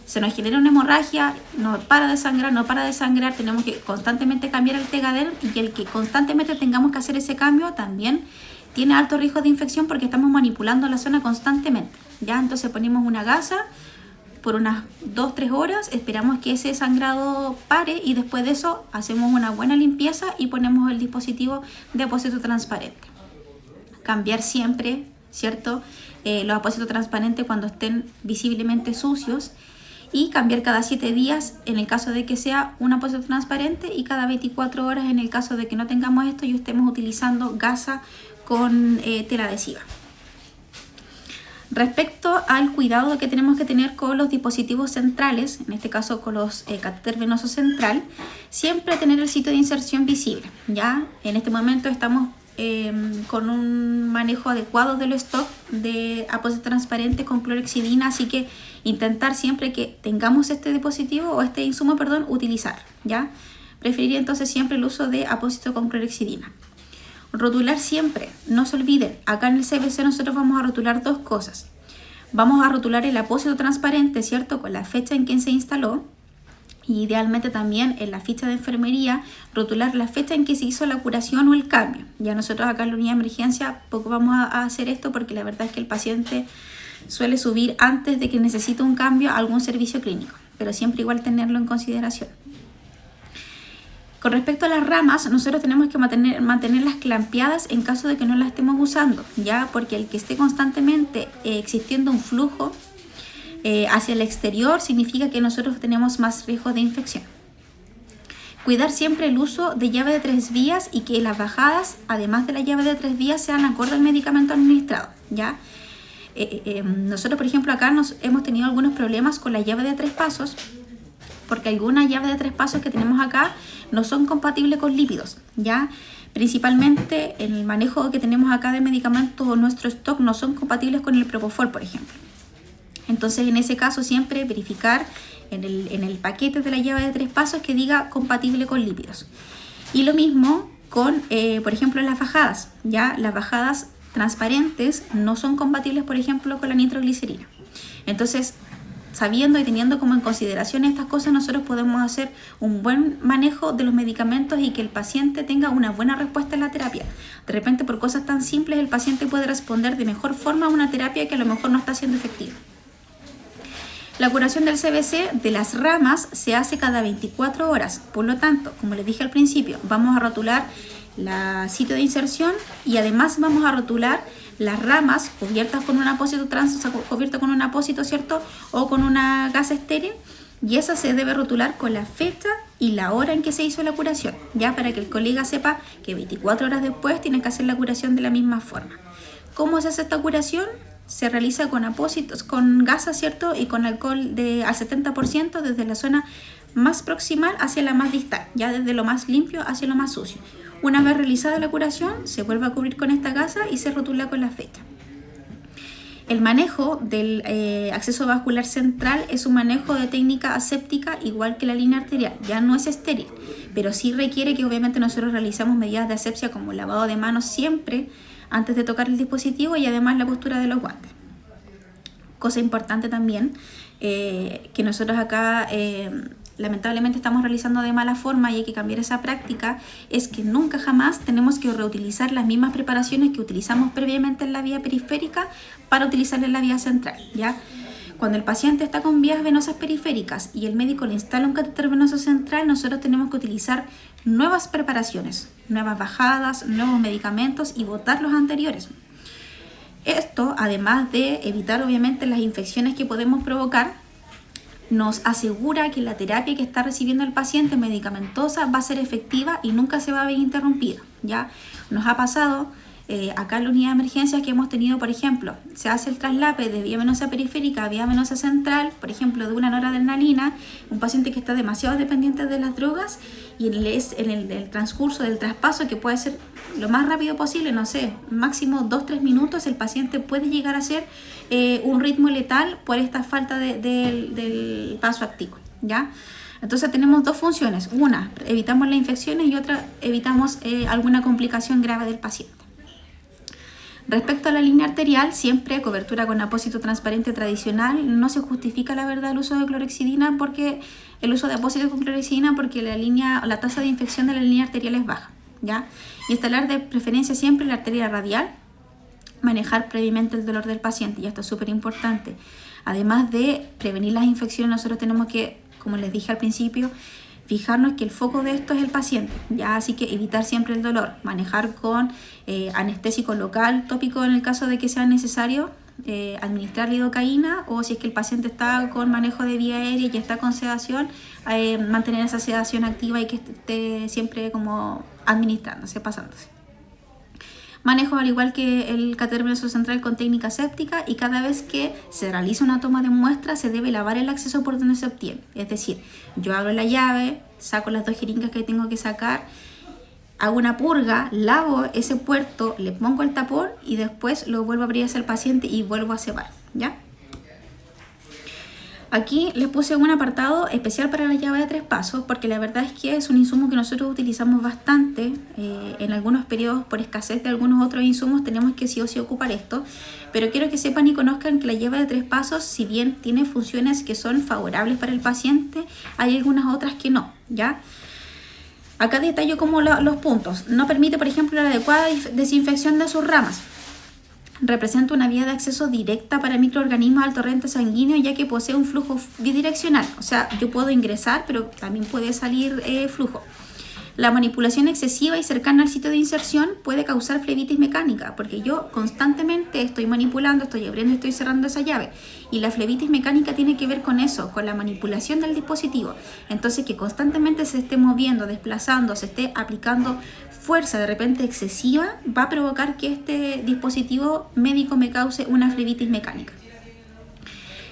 se nos genera una hemorragia, no para de sangrar, tenemos que constantemente cambiar el Tegaderm, y el que constantemente tengamos que hacer ese cambio también tiene alto riesgo de infección porque estamos manipulando la zona constantemente, ¿ya? Entonces ponemos una gasa por unas 2-3 horas, esperamos que ese sangrado pare y después de eso hacemos una buena limpieza y ponemos el dispositivo de apósito transparente. Cambiar siempre, ¿cierto? Los apósitos transparentes cuando estén visiblemente sucios, y cambiar cada 7 días en el caso de que sea un apósito transparente y cada 24 horas en el caso de que no tengamos esto y estemos utilizando gasa con tela adhesiva. Respecto al cuidado que tenemos que tener con los dispositivos centrales, en este caso con los catéter venoso central, siempre tener el sitio de inserción visible. Ya en este momento estamos con un manejo adecuado del stock de apósito transparente con clorexidina, así que intentar siempre que tengamos este dispositivo o este insumo, utilizar, ¿ya? Preferiría entonces siempre el uso de apósito con clorexidina. Rotular siempre, no se olviden, acá en el CBC nosotros vamos a rotular 2 cosas. Vamos a rotular el apósito transparente, ¿cierto? Con la fecha en que se instaló. Y idealmente también en la ficha de enfermería rotular la fecha en que se hizo la curación o el cambio. Ya nosotros acá en la unidad de emergencia poco vamos a hacer esto porque la verdad es que el paciente suele subir antes de que necesite un cambio a algún servicio clínico, pero siempre igual tenerlo en consideración. Con respecto a las ramas, nosotros tenemos que mantenerlas clampeadas en caso de que no las estemos usando, ya, porque el que esté constantemente existiendo un flujo hacia el exterior significa que nosotros tenemos más riesgo de infección. Cuidar siempre el uso de llave de 3 vías y que las bajadas, además de la llave de 3 vías, sean acorde al medicamento administrado, ¿ya? Nosotros, por ejemplo, acá hemos tenido algunos problemas con la llave de 3 pasos, porque algunas llaves de 3 pasos que tenemos acá no son compatibles con lípidos, ¿ya? Principalmente en el manejo que tenemos acá de medicamentos, nuestro stock no son compatibles con el Propofol, por ejemplo. Entonces, en ese caso, siempre verificar en el paquete de la llave de 3 pasos que diga compatible con lípidos. Y lo mismo con, por ejemplo, las bajadas. Ya las bajadas transparentes no son compatibles, por ejemplo, con la nitroglicerina. Entonces, sabiendo y teniendo como en consideración estas cosas, nosotros podemos hacer un buen manejo de los medicamentos y que el paciente tenga una buena respuesta en la terapia. De repente, por cosas tan simples, el paciente puede responder de mejor forma a una terapia que a lo mejor no está siendo efectiva. La curación del CBC de las ramas se hace cada 24 horas. Por lo tanto, como les dije al principio, vamos a rotular el sitio de inserción y además vamos a rotular las ramas cubiertas con un apósito cubierto con un apósito, ¿cierto? O con una gasa estéril, y esa se debe rotular con la fecha y la hora en que se hizo la curación, ya, para que el colega sepa que 24 horas después tiene que hacer la curación de la misma forma. ¿Cómo se hace esta curación? Se realiza con apósitos, con gasa, ¿cierto? Y con alcohol al 70% desde la zona más proximal hacia la más distal, ya desde lo más limpio hacia lo más sucio. Una vez realizada la curación, se vuelve a cubrir con esta gasa y se rotula con la fecha. El manejo del acceso vascular central es un manejo de técnica aséptica igual que la línea arterial. Ya no es estéril, pero sí requiere que obviamente nosotros realizamos medidas de asepsia como lavado de manos siempre antes de tocar el dispositivo y además la postura de los guantes. Cosa importante también que nosotros acá lamentablemente estamos realizando de mala forma y hay que cambiar esa práctica, es que nunca jamás tenemos que reutilizar las mismas preparaciones que utilizamos previamente en la vía periférica para utilizarla en la vía central, ¿ya? Cuando el paciente está con vías venosas periféricas y el médico le instala un catéter venoso central, nosotros tenemos que utilizar nuevas preparaciones, nuevas bajadas, nuevos medicamentos y botar los anteriores. Esto, además de evitar obviamente las infecciones que podemos provocar, nos asegura que la terapia que está recibiendo el paciente medicamentosa va a ser efectiva y nunca se va a ver interrumpida, ¿ya? Nos ha pasado acá en la unidad de emergencias que hemos tenido, por ejemplo, se hace el traslape de vía venosa periférica a vía venosa central, por ejemplo, de una noradrenalina, un paciente que está demasiado dependiente de las drogas, y en el transcurso del traspaso, que puede ser lo más rápido posible, no sé, máximo 2-3 minutos, el paciente puede llegar a hacer un ritmo letal por esta falta del paso activo, ¿ya? Entonces tenemos dos funciones: una, evitamos las infecciones, y otra, evitamos alguna complicación grave del paciente. Respecto a la línea arterial, siempre cobertura con apósito transparente tradicional. No se justifica la verdad el uso de clorexidina, porque el uso de apósito con clorexidina, porque la tasa de infección de la línea arterial es baja, ¿ya? Instalar de preferencia siempre la arteria radial, manejar previamente el dolor del paciente, y esto es súper importante. Además de prevenir las infecciones, nosotros tenemos que, como les dije al principio, fijarnos que el foco de esto es el paciente, ¿ya? Así que evitar siempre el dolor, manejar con anestésico local, tópico en el caso de que sea necesario, administrar lidocaína, o si es que el paciente está con manejo de vía aérea y está con sedación, mantener esa sedación activa y que esté siempre como administrándose, pasándose. Manejo al igual que el catéter venoso central con técnica séptica, y cada vez que se realiza una toma de muestra se debe lavar el acceso por donde se obtiene. Es decir, yo abro la llave, saco las 2 jeringas que tengo que sacar, hago una purga, lavo ese puerto, le pongo el tapón y después lo vuelvo a abrir hacia el paciente y vuelvo a cebar, ¿ya? Aquí les puse un apartado especial para la llave de 3 pasos porque la verdad es que es un insumo que nosotros utilizamos bastante. En algunos periodos, por escasez de algunos otros insumos, tenemos que sí o sí ocupar esto. Pero quiero que sepan y conozcan que la llave de 3 pasos, si bien tiene funciones que son favorables para el paciente, hay algunas otras que no, ¿ya? Acá detallo como los puntos. No permite, por ejemplo, la adecuada desinfección de sus ramas. Representa una vía de acceso directa para microorganismos al torrente sanguíneo, ya que posee un flujo bidireccional. O sea, yo puedo ingresar, pero también puede salir flujo. La manipulación excesiva y cercana al sitio de inserción puede causar flebitis mecánica, porque yo constantemente estoy manipulando, estoy abriendo, estoy cerrando esa llave. Y la flebitis mecánica tiene que ver con eso, con la manipulación del dispositivo. Entonces, que constantemente se esté moviendo, desplazando, se esté aplicando fuerza de repente excesiva, va a provocar que este dispositivo médico me cause una flebitis mecánica.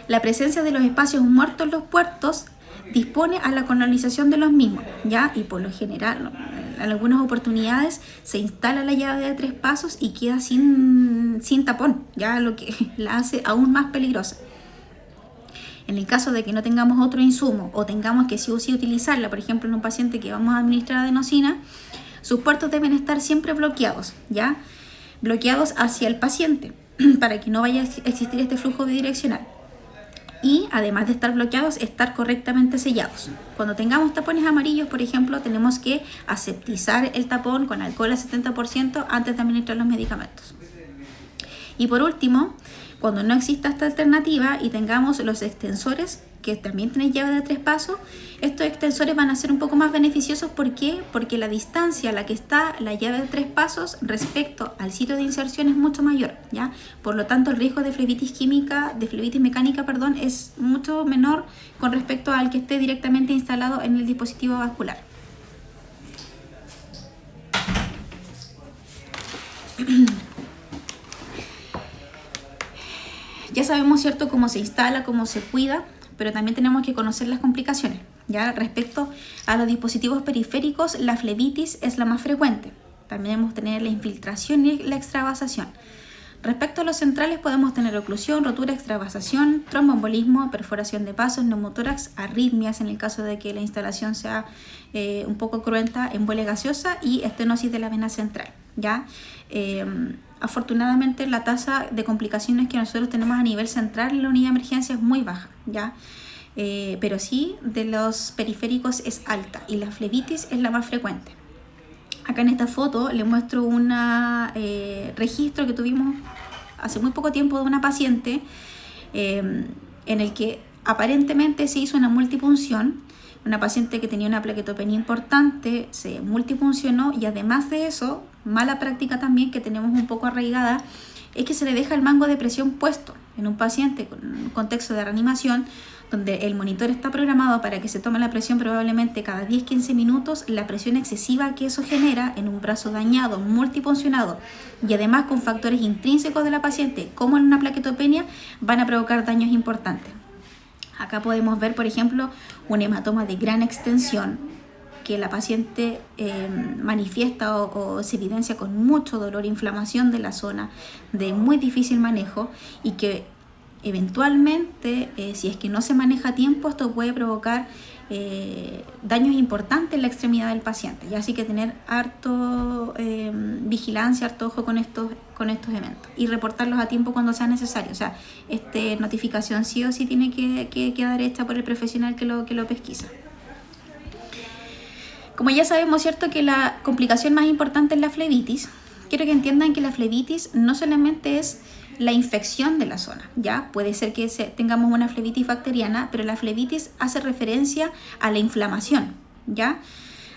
La presencia de los espacios muertos en los puertos dispone a la colonización de los mismos, ¿ya? Y por lo general, en algunas oportunidades se instala la llave de 3 pasos y queda sin tapón, ya, lo que la hace aún más peligrosa. En el caso de que no tengamos otro insumo o tengamos que sí o sí utilizarla, por ejemplo en un paciente que vamos a administrar adenosina, sus puertos deben estar siempre bloqueados, ¿ya? Bloqueados hacia el paciente para que no vaya a existir este flujo bidireccional. Y además de estar bloqueados, estar correctamente sellados. Cuando tengamos tapones amarillos, por ejemplo, tenemos que aseptizar el tapón con alcohol al 70% antes de administrar los medicamentos. Y por último, cuando no exista esta alternativa y tengamos los extensores, que también tienen llave de 3 pasos, estos extensores van a ser un poco más beneficiosos. ¿Por qué? Porque la distancia a la que está la llave de 3 pasos respecto al sitio de inserción es mucho mayor, ¿ya? Por lo tanto, el riesgo de flebitis mecánica, es mucho menor con respecto al que esté directamente instalado en el dispositivo vascular. Ya sabemos, ¿cierto?, cómo se instala, cómo se cuida, pero también tenemos que conocer las complicaciones. Ya respecto a los dispositivos periféricos, la flebitis es la más frecuente. También debemos tener la infiltración y la extravasación. Respecto a los centrales, podemos tener oclusión, rotura, extravasación, tromboembolismo, perforación de pasos, neumotórax, arritmias en el caso de que la instalación sea un poco cruenta, embolia gaseosa y estenosis de la vena central, ¿ya? Afortunadamente la tasa de complicaciones que nosotros tenemos a nivel central en la unidad de emergencia es muy baja, ¿ya? Pero sí, de los periféricos es alta y la flebitis es la más frecuente. Acá en esta foto les muestro un registro que tuvimos hace muy poco tiempo de una paciente en el que aparentemente se hizo una multipunción. Una paciente que tenía una plaquetopenia importante se multipuncionó y además de eso, mala práctica también que tenemos un poco arraigada, es que se le deja el mango de presión puesto en un paciente con un contexto de reanimación donde el monitor está programado para que se tome la presión probablemente cada 10-15 minutos. La presión excesiva que eso genera en un brazo dañado, multipuncionado y además con factores intrínsecos de la paciente como en una plaquetopenia van a provocar daños importantes. Acá podemos ver, por ejemplo, un hematoma de gran extensión que la paciente manifiesta o se evidencia con mucho dolor, inflamación de la zona, de muy difícil manejo y que eventualmente, si es que no se maneja a tiempo, esto puede provocar daños importantes en la extremidad del paciente. Y así que tener harto vigilancia, harto ojo con estos eventos y reportarlos a tiempo cuando sea necesario. O sea, notificación sí o sí tiene que quedar hecha por el profesional que lo pesquisa. Como ya sabemos, ¿cierto?, que la complicación más importante es la flebitis. Quiero que entiendan que la flebitis no solamente es la infección de la zona, ¿ya? Puede ser que tengamos una flebitis bacteriana, pero la flebitis hace referencia a la inflamación, ¿ya?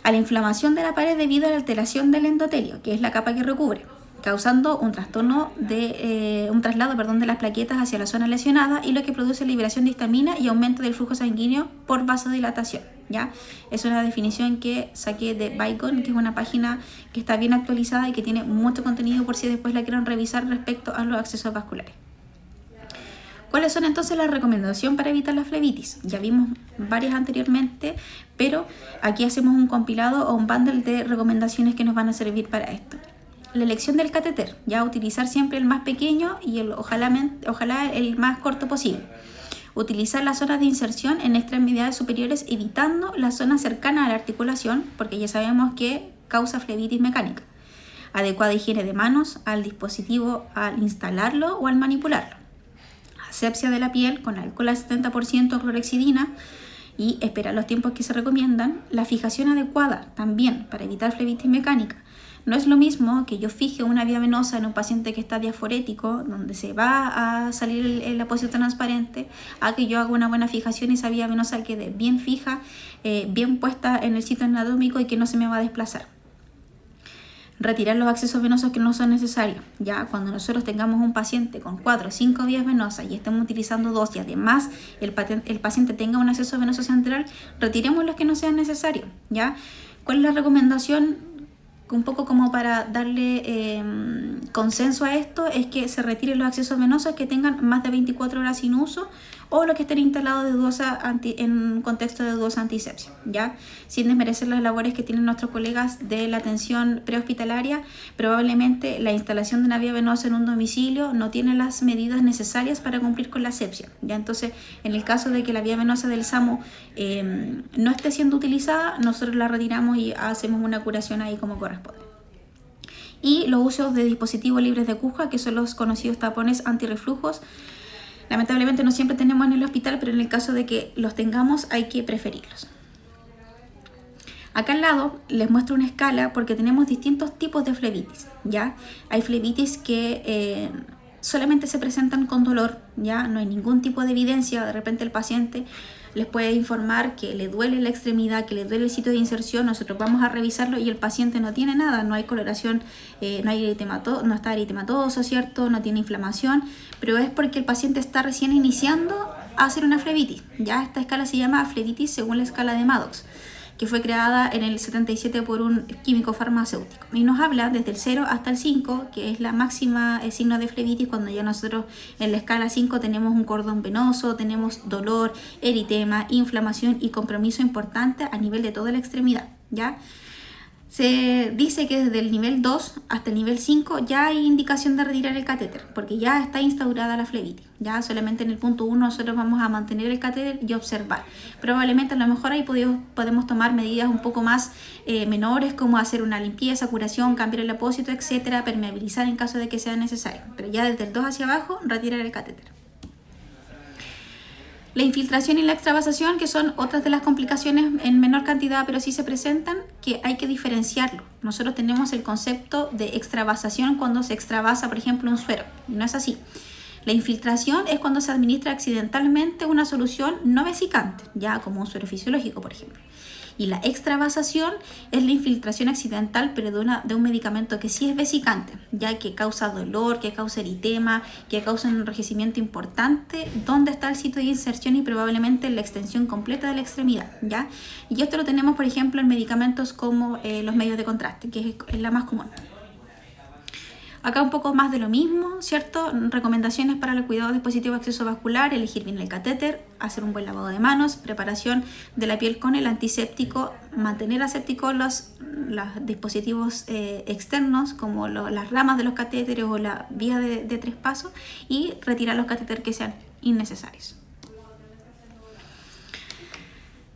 A la inflamación de la pared debido a la alteración del endotelio, que es la capa que recubre, causando un traslado de las plaquetas hacia la zona lesionada y lo que produce liberación de histamina y aumento del flujo sanguíneo por vasodilatación, ¿ya? Es una definición que saqué de Bicon, que es una página que está bien actualizada y que tiene mucho contenido por si después la quieren revisar respecto a los accesos vasculares. ¿Cuáles son entonces las recomendaciones para evitar la flebitis? Ya vimos varias anteriormente, pero aquí hacemos un compilado o un bundle de recomendaciones que nos van a servir para esto. La elección del catéter, ya utilizar siempre el más pequeño y ojalá el más corto posible. Utilizar las zonas de inserción en extremidades superiores evitando la zona cercana a la articulación, porque ya sabemos que causa flebitis mecánica. Adecuada higiene de manos al dispositivo al instalarlo o al manipularlo. Asepsia de la piel con alcohol al 70% o clorhexidina y esperar los tiempos que se recomiendan. La fijación adecuada también para evitar flebitis mecánica. No es lo mismo que yo fije una vía venosa en un paciente que está diaforético, donde se va a salir el apósito transparente, a que yo haga una buena fijación y esa vía venosa quede bien fija, bien puesta en el sitio anatómico y que no se me va a desplazar. Retirar los accesos venosos que no son necesarios. Ya cuando nosotros tengamos un paciente con 4 o 5 vías venosas y estemos utilizando 2 y además el paciente tenga un acceso venoso central, retiremos los que no sean necesarios. ¿Ya? ¿Cuál es la recomendación? Un poco como para darle consenso a esto, es que se retiren los accesos venosos que tengan más de 24 horas sin uso o los que estén instalados en contexto de dudosa antisepsia, ¿ya? Sin desmerecer las labores que tienen nuestros colegas de la atención prehospitalaria, probablemente la instalación de una vía venosa en un domicilio no tiene las medidas necesarias para cumplir con la asepsia, ¿ya? Entonces, en el caso de que la vía venosa del SAMU no esté siendo utilizada, nosotros la retiramos y hacemos una curación ahí como corresponde. Y los usos de dispositivos libres de cuja, que son los conocidos tapones antirreflujos. Lamentablemente no siempre tenemos en el hospital, pero en el caso de que los tengamos hay que preferirlos. Acá al lado les muestro una escala porque tenemos distintos tipos de flebitis, ¿ya? Hay flebitis que solamente se presentan con dolor, ¿ya? No hay ningún tipo de evidencia. De repente el paciente les puede informar que le duele la extremidad, que le duele el sitio de inserción, nosotros vamos a revisarlo y el paciente no tiene nada, no hay coloración, no está eritematoso, ¿cierto? No tiene inflamación, pero es porque el paciente está recién iniciando a hacer una flebitis. Ya esta escala se llama flebitis según la escala de Maddox, que fue creada en el 77 por un químico farmacéutico. Y nos habla desde el 0 hasta el 5, que es la máxima signo de flebitis, cuando ya nosotros en la escala 5 tenemos un cordón venoso, tenemos dolor, eritema, inflamación y compromiso importante a nivel de toda la extremidad, ¿ya? Se dice que desde el nivel 2 hasta el nivel 5 ya hay indicación de retirar el catéter, porque ya está instaurada la flebitis. Ya solamente en el punto 1 nosotros vamos a mantener el catéter y observar. Probablemente a lo mejor ahí podemos tomar medidas un poco más menores, como hacer una limpieza, curación, cambiar el apósito, etcétera, permeabilizar en caso de que sea necesario. Pero ya desde el 2 hacia abajo, retirar el catéter. La infiltración y la extravasación, que son otras de las complicaciones en menor cantidad, pero sí se presentan, que hay que diferenciarlo. Nosotros tenemos el concepto de extravasación cuando se extravasa, por ejemplo, un suero, y no es así. La infiltración es cuando se administra accidentalmente una solución no vesicante, ya como un suero fisiológico, por ejemplo. Y la extravasación es la infiltración accidental, pero de un medicamento que sí es vesicante, ya que causa dolor, que causa eritema, que causa un enrojecimiento importante, donde está el sitio de inserción y probablemente la extensión completa de la extremidad, ¿ya? Y esto lo tenemos, por ejemplo, en medicamentos como los medios de contraste, que es la más común. Acá un poco más de lo mismo, ¿cierto? Recomendaciones para el cuidado de dispositivos de acceso vascular: elegir bien el catéter, hacer un buen lavado de manos, preparación de la piel con el antiséptico, mantener asépticos los dispositivos externos como las ramas de los catéteres o la vía de 3 pasos, y retirar los catéteres que sean innecesarios.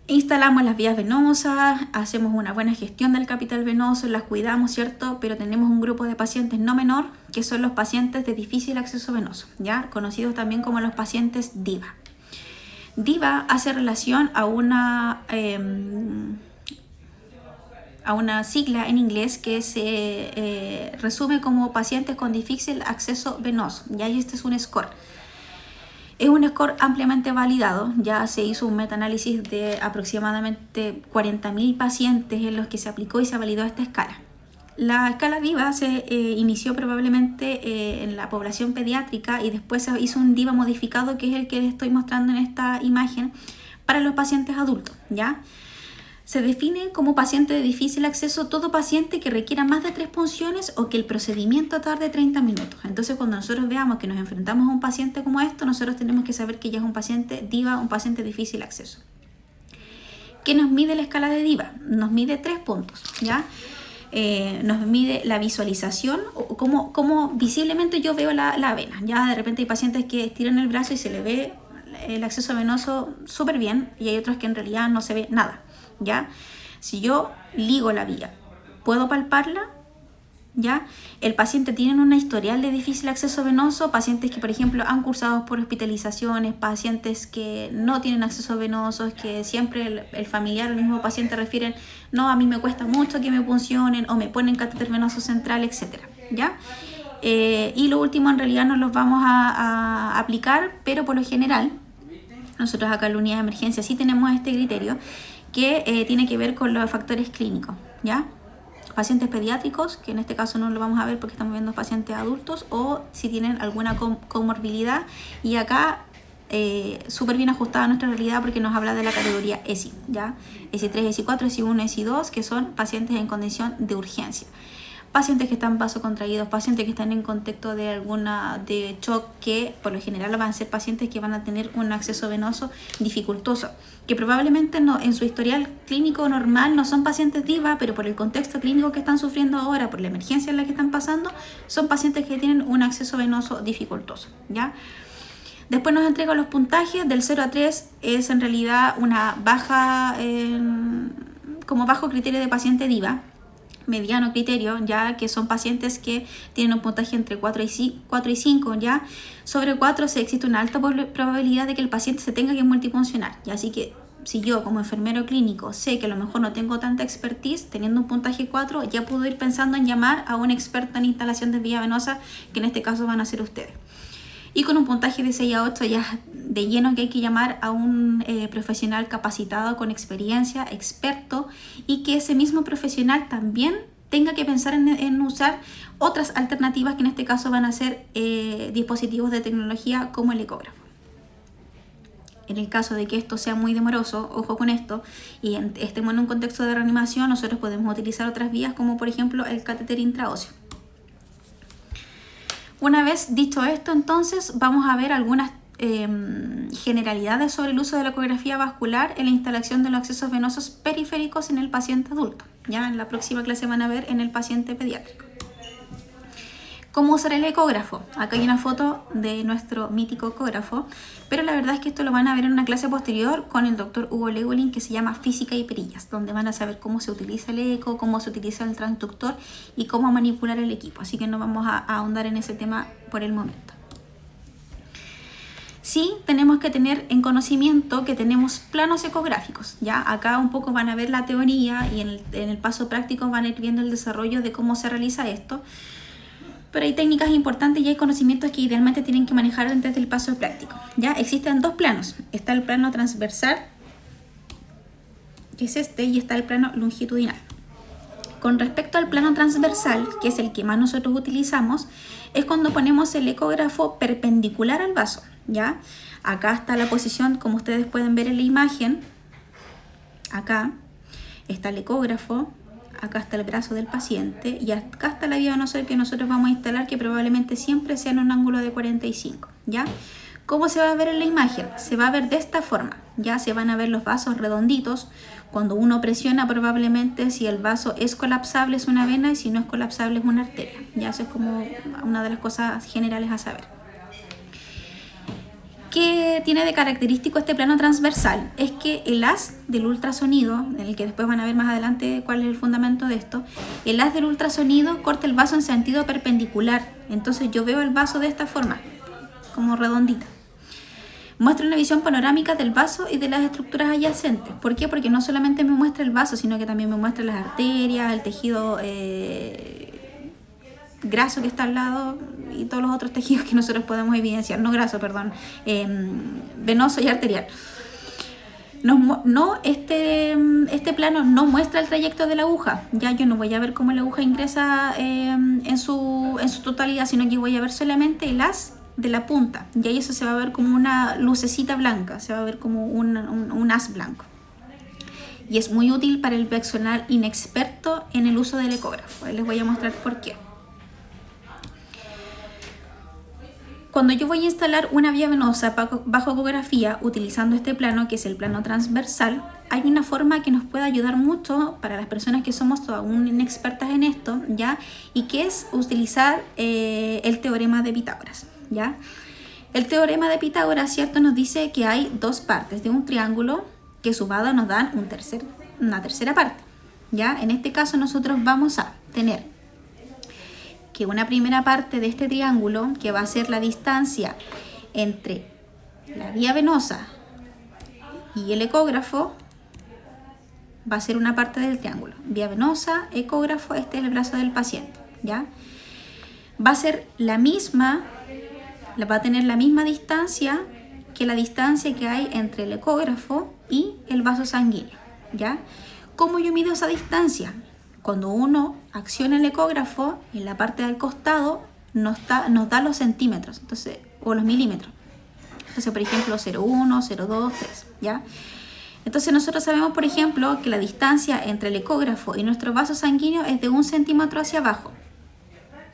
Instalamos las vías venosas, hacemos una buena gestión del capital venoso, las cuidamos, ¿cierto? Pero tenemos un grupo de pacientes no menor, que son los pacientes de difícil acceso venoso, ¿ya? Conocidos también como los pacientes DIVA. DIVA hace relación a una sigla en inglés que se resume como pacientes con difícil acceso venoso, ¿ya? Y este es un score. Es un score ampliamente validado. Ya se hizo un metaanálisis de aproximadamente 40.000 pacientes en los que se aplicó y se validó esta escala. La escala DIVA se inició probablemente en la población pediátrica y después se hizo un DIVA modificado, que es el que les estoy mostrando en esta imagen, para los pacientes adultos, ¿ya? Se define como paciente de difícil acceso todo paciente que requiera más de 3 punciones o que el procedimiento tarde 30 minutos. Entonces, cuando nosotros veamos que nos enfrentamos a un paciente como esto, nosotros tenemos que saber que ya es un paciente DIVA, un paciente de difícil acceso. ¿Qué nos mide la escala de DIVA? Nos mide 3 puntos, ¿ya? Nos mide la visualización, o cómo visiblemente yo veo la vena. Ya de repente hay pacientes que estiran el brazo y se le ve el acceso venoso súper bien y hay otros que en realidad no se ve nada, ¿ya? Si yo ligo la vía, ¿puedo palparla? ¿Ya? El paciente tiene una historial de difícil acceso venoso, pacientes que por ejemplo han cursado por hospitalizaciones, pacientes que no tienen acceso venoso, que siempre el familiar o el mismo paciente refieren, no, a mí me cuesta mucho que me puncionen o me ponen catéter venoso central, etc. ¿Ya? Y lo último en realidad no los vamos a aplicar, pero por lo general nosotros acá en la unidad de emergencia sí tenemos este criterio que tiene que ver con los factores clínicos, ¿ya? Pacientes pediátricos, que en este caso no lo vamos a ver porque estamos viendo pacientes adultos, o si tienen alguna comorbilidad, y acá súper bien ajustada a nuestra realidad porque nos habla de la categoría ESI, ¿ya? ESI 3, ESI 4, ESI 1, ESI 2, que son pacientes en condición de urgencia. Pacientes que están vasocontraídos, pacientes que están en contexto de shock, que por lo general van a ser pacientes que van a tener un acceso venoso dificultoso, que probablemente no, en su historial clínico normal no son pacientes DIVA, pero por el contexto clínico que están sufriendo ahora, por la emergencia en la que están pasando, son pacientes que tienen un acceso venoso dificultoso, ¿ya? Después nos entrega los puntajes, del 0 a 3 es en realidad una baja, como bajo criterio de paciente DIVA, mediano criterio, ya que son pacientes que tienen un puntaje entre 4 y 5, ya sobre 4 existe una alta probabilidad de que el paciente se tenga que multifuncionar, ya así que si yo como enfermero clínico sé que a lo mejor no tengo tanta expertise, teniendo un puntaje 4, ya puedo ir pensando en llamar a un experto en instalación de vía venosa, que en este caso van a ser ustedes. Y con un puntaje de 6 a 8 ya de lleno que hay que llamar a un profesional capacitado con experiencia, experto, y que ese mismo profesional también tenga que pensar en usar otras alternativas, que en este caso van a ser dispositivos de tecnología como el ecógrafo. En el caso de que esto sea muy demoroso, ojo con esto, y estemos en un contexto de reanimación, nosotros podemos utilizar otras vías como por ejemplo el catéter intraóseo. Una vez dicho esto, entonces vamos a ver algunas generalidades sobre el uso de la ecografía vascular en la instalación de los accesos venosos periféricos en el paciente adulto. Ya en la próxima clase van a ver en el paciente pediátrico. ¿Cómo usar el ecógrafo? Acá hay una foto de nuestro mítico ecógrafo, pero la verdad es que esto lo van a ver en una clase posterior con el doctor Hugo Legolin, que se llama Física y Perillas, donde van a saber cómo se utiliza el eco, cómo se utiliza el transductor y cómo manipular el equipo. Así que no vamos a ahondar en ese tema por el momento. Sí, tenemos que tener en conocimiento que tenemos planos ecográficos. Ya acá un poco van a ver la teoría y en el paso práctico van a ir viendo el desarrollo de cómo se realiza esto. Pero hay técnicas importantes y hay conocimientos que idealmente tienen que manejar desde el paso práctico. Ya existen dos planos. Está el plano transversal, que es este, y está el plano longitudinal. Con respecto al plano transversal, que es el que más nosotros utilizamos, es cuando ponemos el ecógrafo perpendicular al vaso. ¿Ya? Acá está la posición, como ustedes pueden ver en la imagen. Acá está el ecógrafo. Acá está el brazo del paciente y acá está la vía venosa que nosotros vamos a instalar, que probablemente siempre sea en un ángulo de 45, ¿ya? ¿Cómo se va a ver en la imagen? Se va a ver de esta forma, ya se van a ver los vasos redonditos. Cuando uno presiona, probablemente si el vaso es colapsable es una vena y si no es colapsable es una arteria, ya eso es como una de las cosas generales a saber. ¿Qué tiene de característico este plano transversal? Es que el haz del ultrasonido, en el que después van a ver más adelante cuál es el fundamento de esto, el haz del ultrasonido corta el vaso en sentido perpendicular. Entonces yo veo el vaso de esta forma, como redondita. Muestra una visión panorámica del vaso y de las estructuras adyacentes. ¿Por qué? Porque no solamente me muestra el vaso, sino que también me muestra las arterias, el tejido graso que está al lado y todos los otros tejidos que nosotros podemos evidenciar, no graso, perdón, venoso y arterial. Este plano no muestra el trayecto de la aguja, ya yo no voy a ver cómo la aguja ingresa en su totalidad, sino que voy a ver solamente el haz de la punta, y ahí eso se va a ver como una lucecita blanca, se va a ver como un haz blanco. Y es muy útil para el personal inexperto en el uso del ecógrafo. Les voy a mostrar por qué. Cuando yo voy a instalar una vía venosa bajo ecografía utilizando este plano, que es el plano transversal, hay una forma que nos puede ayudar mucho para las personas que somos aún inexpertas en esto, ¿ya? Y que es utilizar el teorema de Pitágoras, ¿ya? El teorema de Pitágoras, ¿cierto?, nos dice que hay dos partes de un triángulo que sumadas nos dan una tercera parte. ¿Ya? En este caso nosotros vamos a tener que una primera parte de este triángulo, que va a ser la distancia entre la vía venosa y el ecógrafo, va a ser una parte del triángulo. Vía venosa, ecógrafo, este es el brazo del paciente, ¿ya? Va a ser la misma, va a tener la misma distancia que la distancia que hay entre el ecógrafo y el vaso sanguíneo, ¿ya? ¿Cómo yo mido esa distancia? Cuando uno acciona el ecógrafo, en la parte del costado nos da los centímetros, entonces, o los milímetros. Entonces, por ejemplo, 0,1, 0,2, 3, ¿ya? Entonces nosotros sabemos, por ejemplo, que la distancia entre el ecógrafo y nuestro vaso sanguíneo es de 1 centímetro hacia abajo.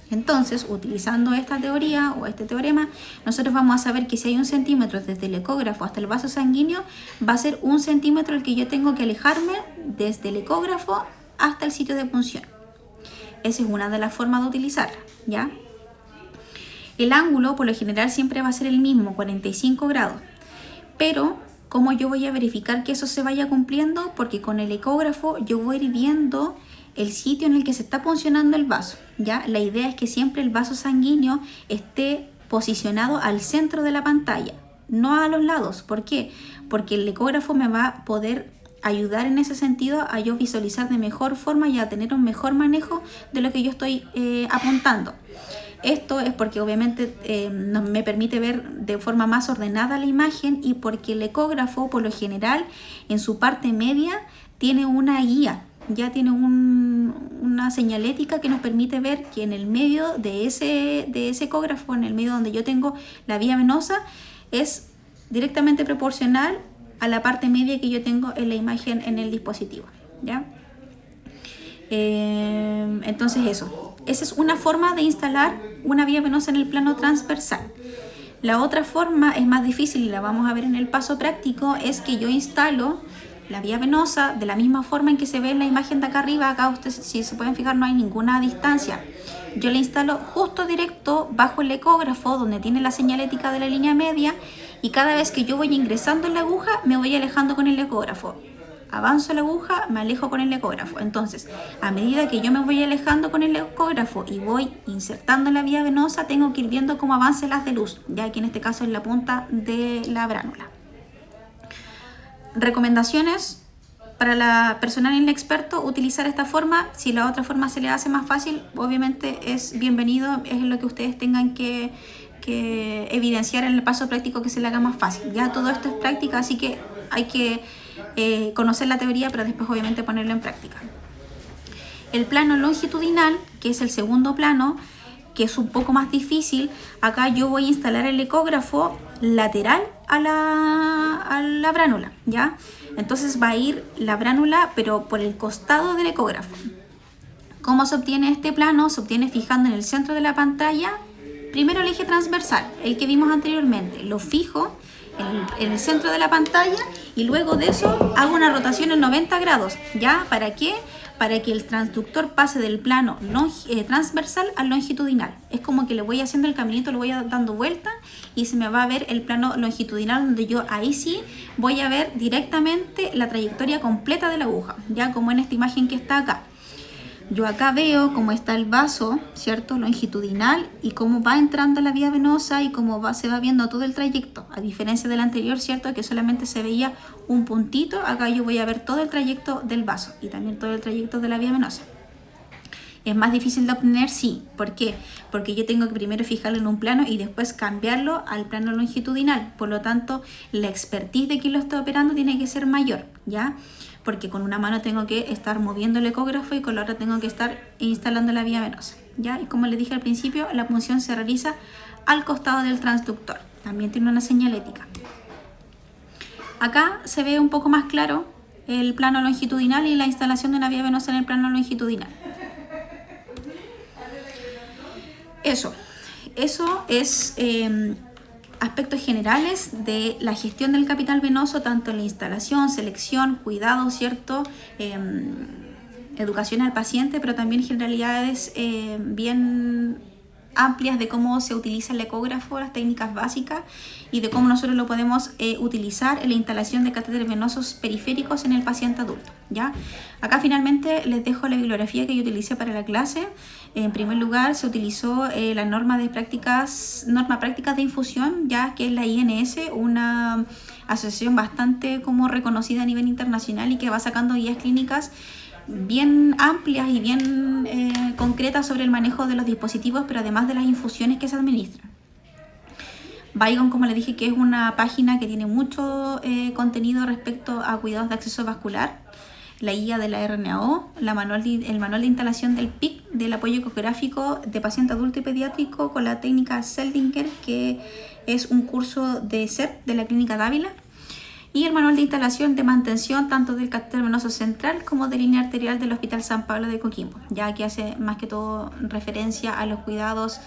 Entonces, utilizando esta teoría o este teorema, nosotros vamos a saber que si hay 1 centímetro desde el ecógrafo hasta el vaso sanguíneo, va a ser 1 centímetro el que yo tengo que alejarme desde el ecógrafo hasta el sitio de punción. Esa es una de las formas de utilizarla, ¿ya? El ángulo, por lo general, siempre va a ser el mismo, 45 grados. Pero, ¿cómo yo voy a verificar que eso se vaya cumpliendo? Porque con el ecógrafo yo voy a ir viendo el sitio en el que se está puncionando el vaso, ¿ya? La idea es que siempre el vaso sanguíneo esté posicionado al centro de la pantalla, no a los lados. ¿Por qué? Porque el ecógrafo me va a poder ayudar en ese sentido a yo visualizar de mejor forma y a tener un mejor manejo de lo que yo estoy apuntando. Esto es porque obviamente me permite ver de forma más ordenada la imagen y porque el ecógrafo, por lo general, en su parte media tiene una guía, ya tiene una señalética que nos permite ver que en el medio de ese ecógrafo, en el medio donde yo tengo la vía venosa, es directamente proporcional a la parte media que yo tengo en la imagen en el dispositivo, ¿ya? Entonces esa es una forma de instalar una vía venosa en el plano transversal. La otra forma es más difícil y la vamos a ver en el paso práctico, es que yo instalo la vía venosa de la misma forma en que se ve en la imagen de acá arriba. Acá ustedes, si se pueden fijar, no hay ninguna distancia. Yo la instalo justo directo bajo el ecógrafo donde tiene la señalética de la línea media, y cada vez que yo voy ingresando en la aguja me voy alejando con el ecógrafo. Avanzo la aguja, me alejo con el ecógrafo. Entonces, a medida que yo me voy alejando con el ecógrafo y voy insertando la vía venosa, tengo que ir viendo cómo avance el haz de luz, ya que en este caso es la punta de la bránula. Recomendaciones para la personal inexperto: utilizar esta forma. Si la otra forma se le hace más fácil, obviamente es bienvenido, es lo que ustedes tengan que evidenciar en el paso práctico que se le haga más fácil. Ya todo esto es práctica, así que hay que conocer la teoría, pero después obviamente ponerlo en práctica. El plano longitudinal, que es el segundo plano, que es un poco más difícil. Acá yo voy a instalar el ecógrafo lateral a la bránula, ¿ya? Entonces va a ir la bránula, pero por el costado del ecógrafo. ¿Cómo se obtiene este plano? Se obtiene fijando en el centro de la pantalla, primero el eje transversal, el que vimos anteriormente, lo fijo en el centro de la pantalla y luego de eso hago una rotación en 90 grados, ¿ya? ¿Para qué? Para que el transductor pase del plano transversal al longitudinal. Es como que le voy haciendo el caminito, le voy dando vuelta y se me va a ver el plano longitudinal, donde yo ahí sí voy a ver directamente la trayectoria completa de la aguja, ya como en esta imagen que está acá. Yo acá veo cómo está el vaso, ¿cierto?, longitudinal, y cómo va entrando la vía venosa y cómo se va viendo todo el trayecto. A diferencia del anterior, ¿cierto?, que solamente se veía un puntito, acá yo voy a ver todo el trayecto del vaso y también todo el trayecto de la vía venosa. ¿Es más difícil de obtener? Sí. ¿Por qué? Porque yo tengo que primero fijarlo en un plano y después cambiarlo al plano longitudinal. Por lo tanto, la expertise de quien lo está operando tiene que ser mayor, ¿ya? Porque con una mano tengo que estar moviendo el ecógrafo y con la otra tengo que estar instalando la vía venosa, ¿ya? Y como les dije al principio, la punción se realiza al costado del transductor. También tiene una señalética. Acá se ve un poco más claro el plano longitudinal y la instalación de una vía venosa en el plano longitudinal. Eso es aspectos generales de la gestión del capital venoso, tanto en la instalación, selección, cuidado, ¿cierto? Educación al paciente, pero también generalidades bien amplias de cómo se utiliza el ecógrafo, las técnicas básicas y de cómo nosotros lo podemos utilizar en la instalación de catéteres venosos periféricos en el paciente adulto, ¿ya? Acá finalmente les dejo la bibliografía que yo utilicé para la clase. En primer lugar se utilizó la norma prácticas de infusión, ya que es la INS, una asociación bastante como reconocida a nivel internacional y que va sacando guías clínicas bien amplias y bien concretas sobre el manejo de los dispositivos, pero además de las infusiones que se administran. Vigon, como les dije, que es una página que tiene mucho contenido respecto a cuidados de acceso vascular, la guía de la RNAO, el manual de instalación del PIC, del apoyo ecográfico de paciente adulto y pediátrico con la técnica Seldinger, que es un curso de CEP de la Clínica Dávila, y el manual de instalación de mantención tanto del catéter venoso central como de línea arterial del Hospital San Pablo de Coquimbo, ya que hace más que todo referencia a los cuidados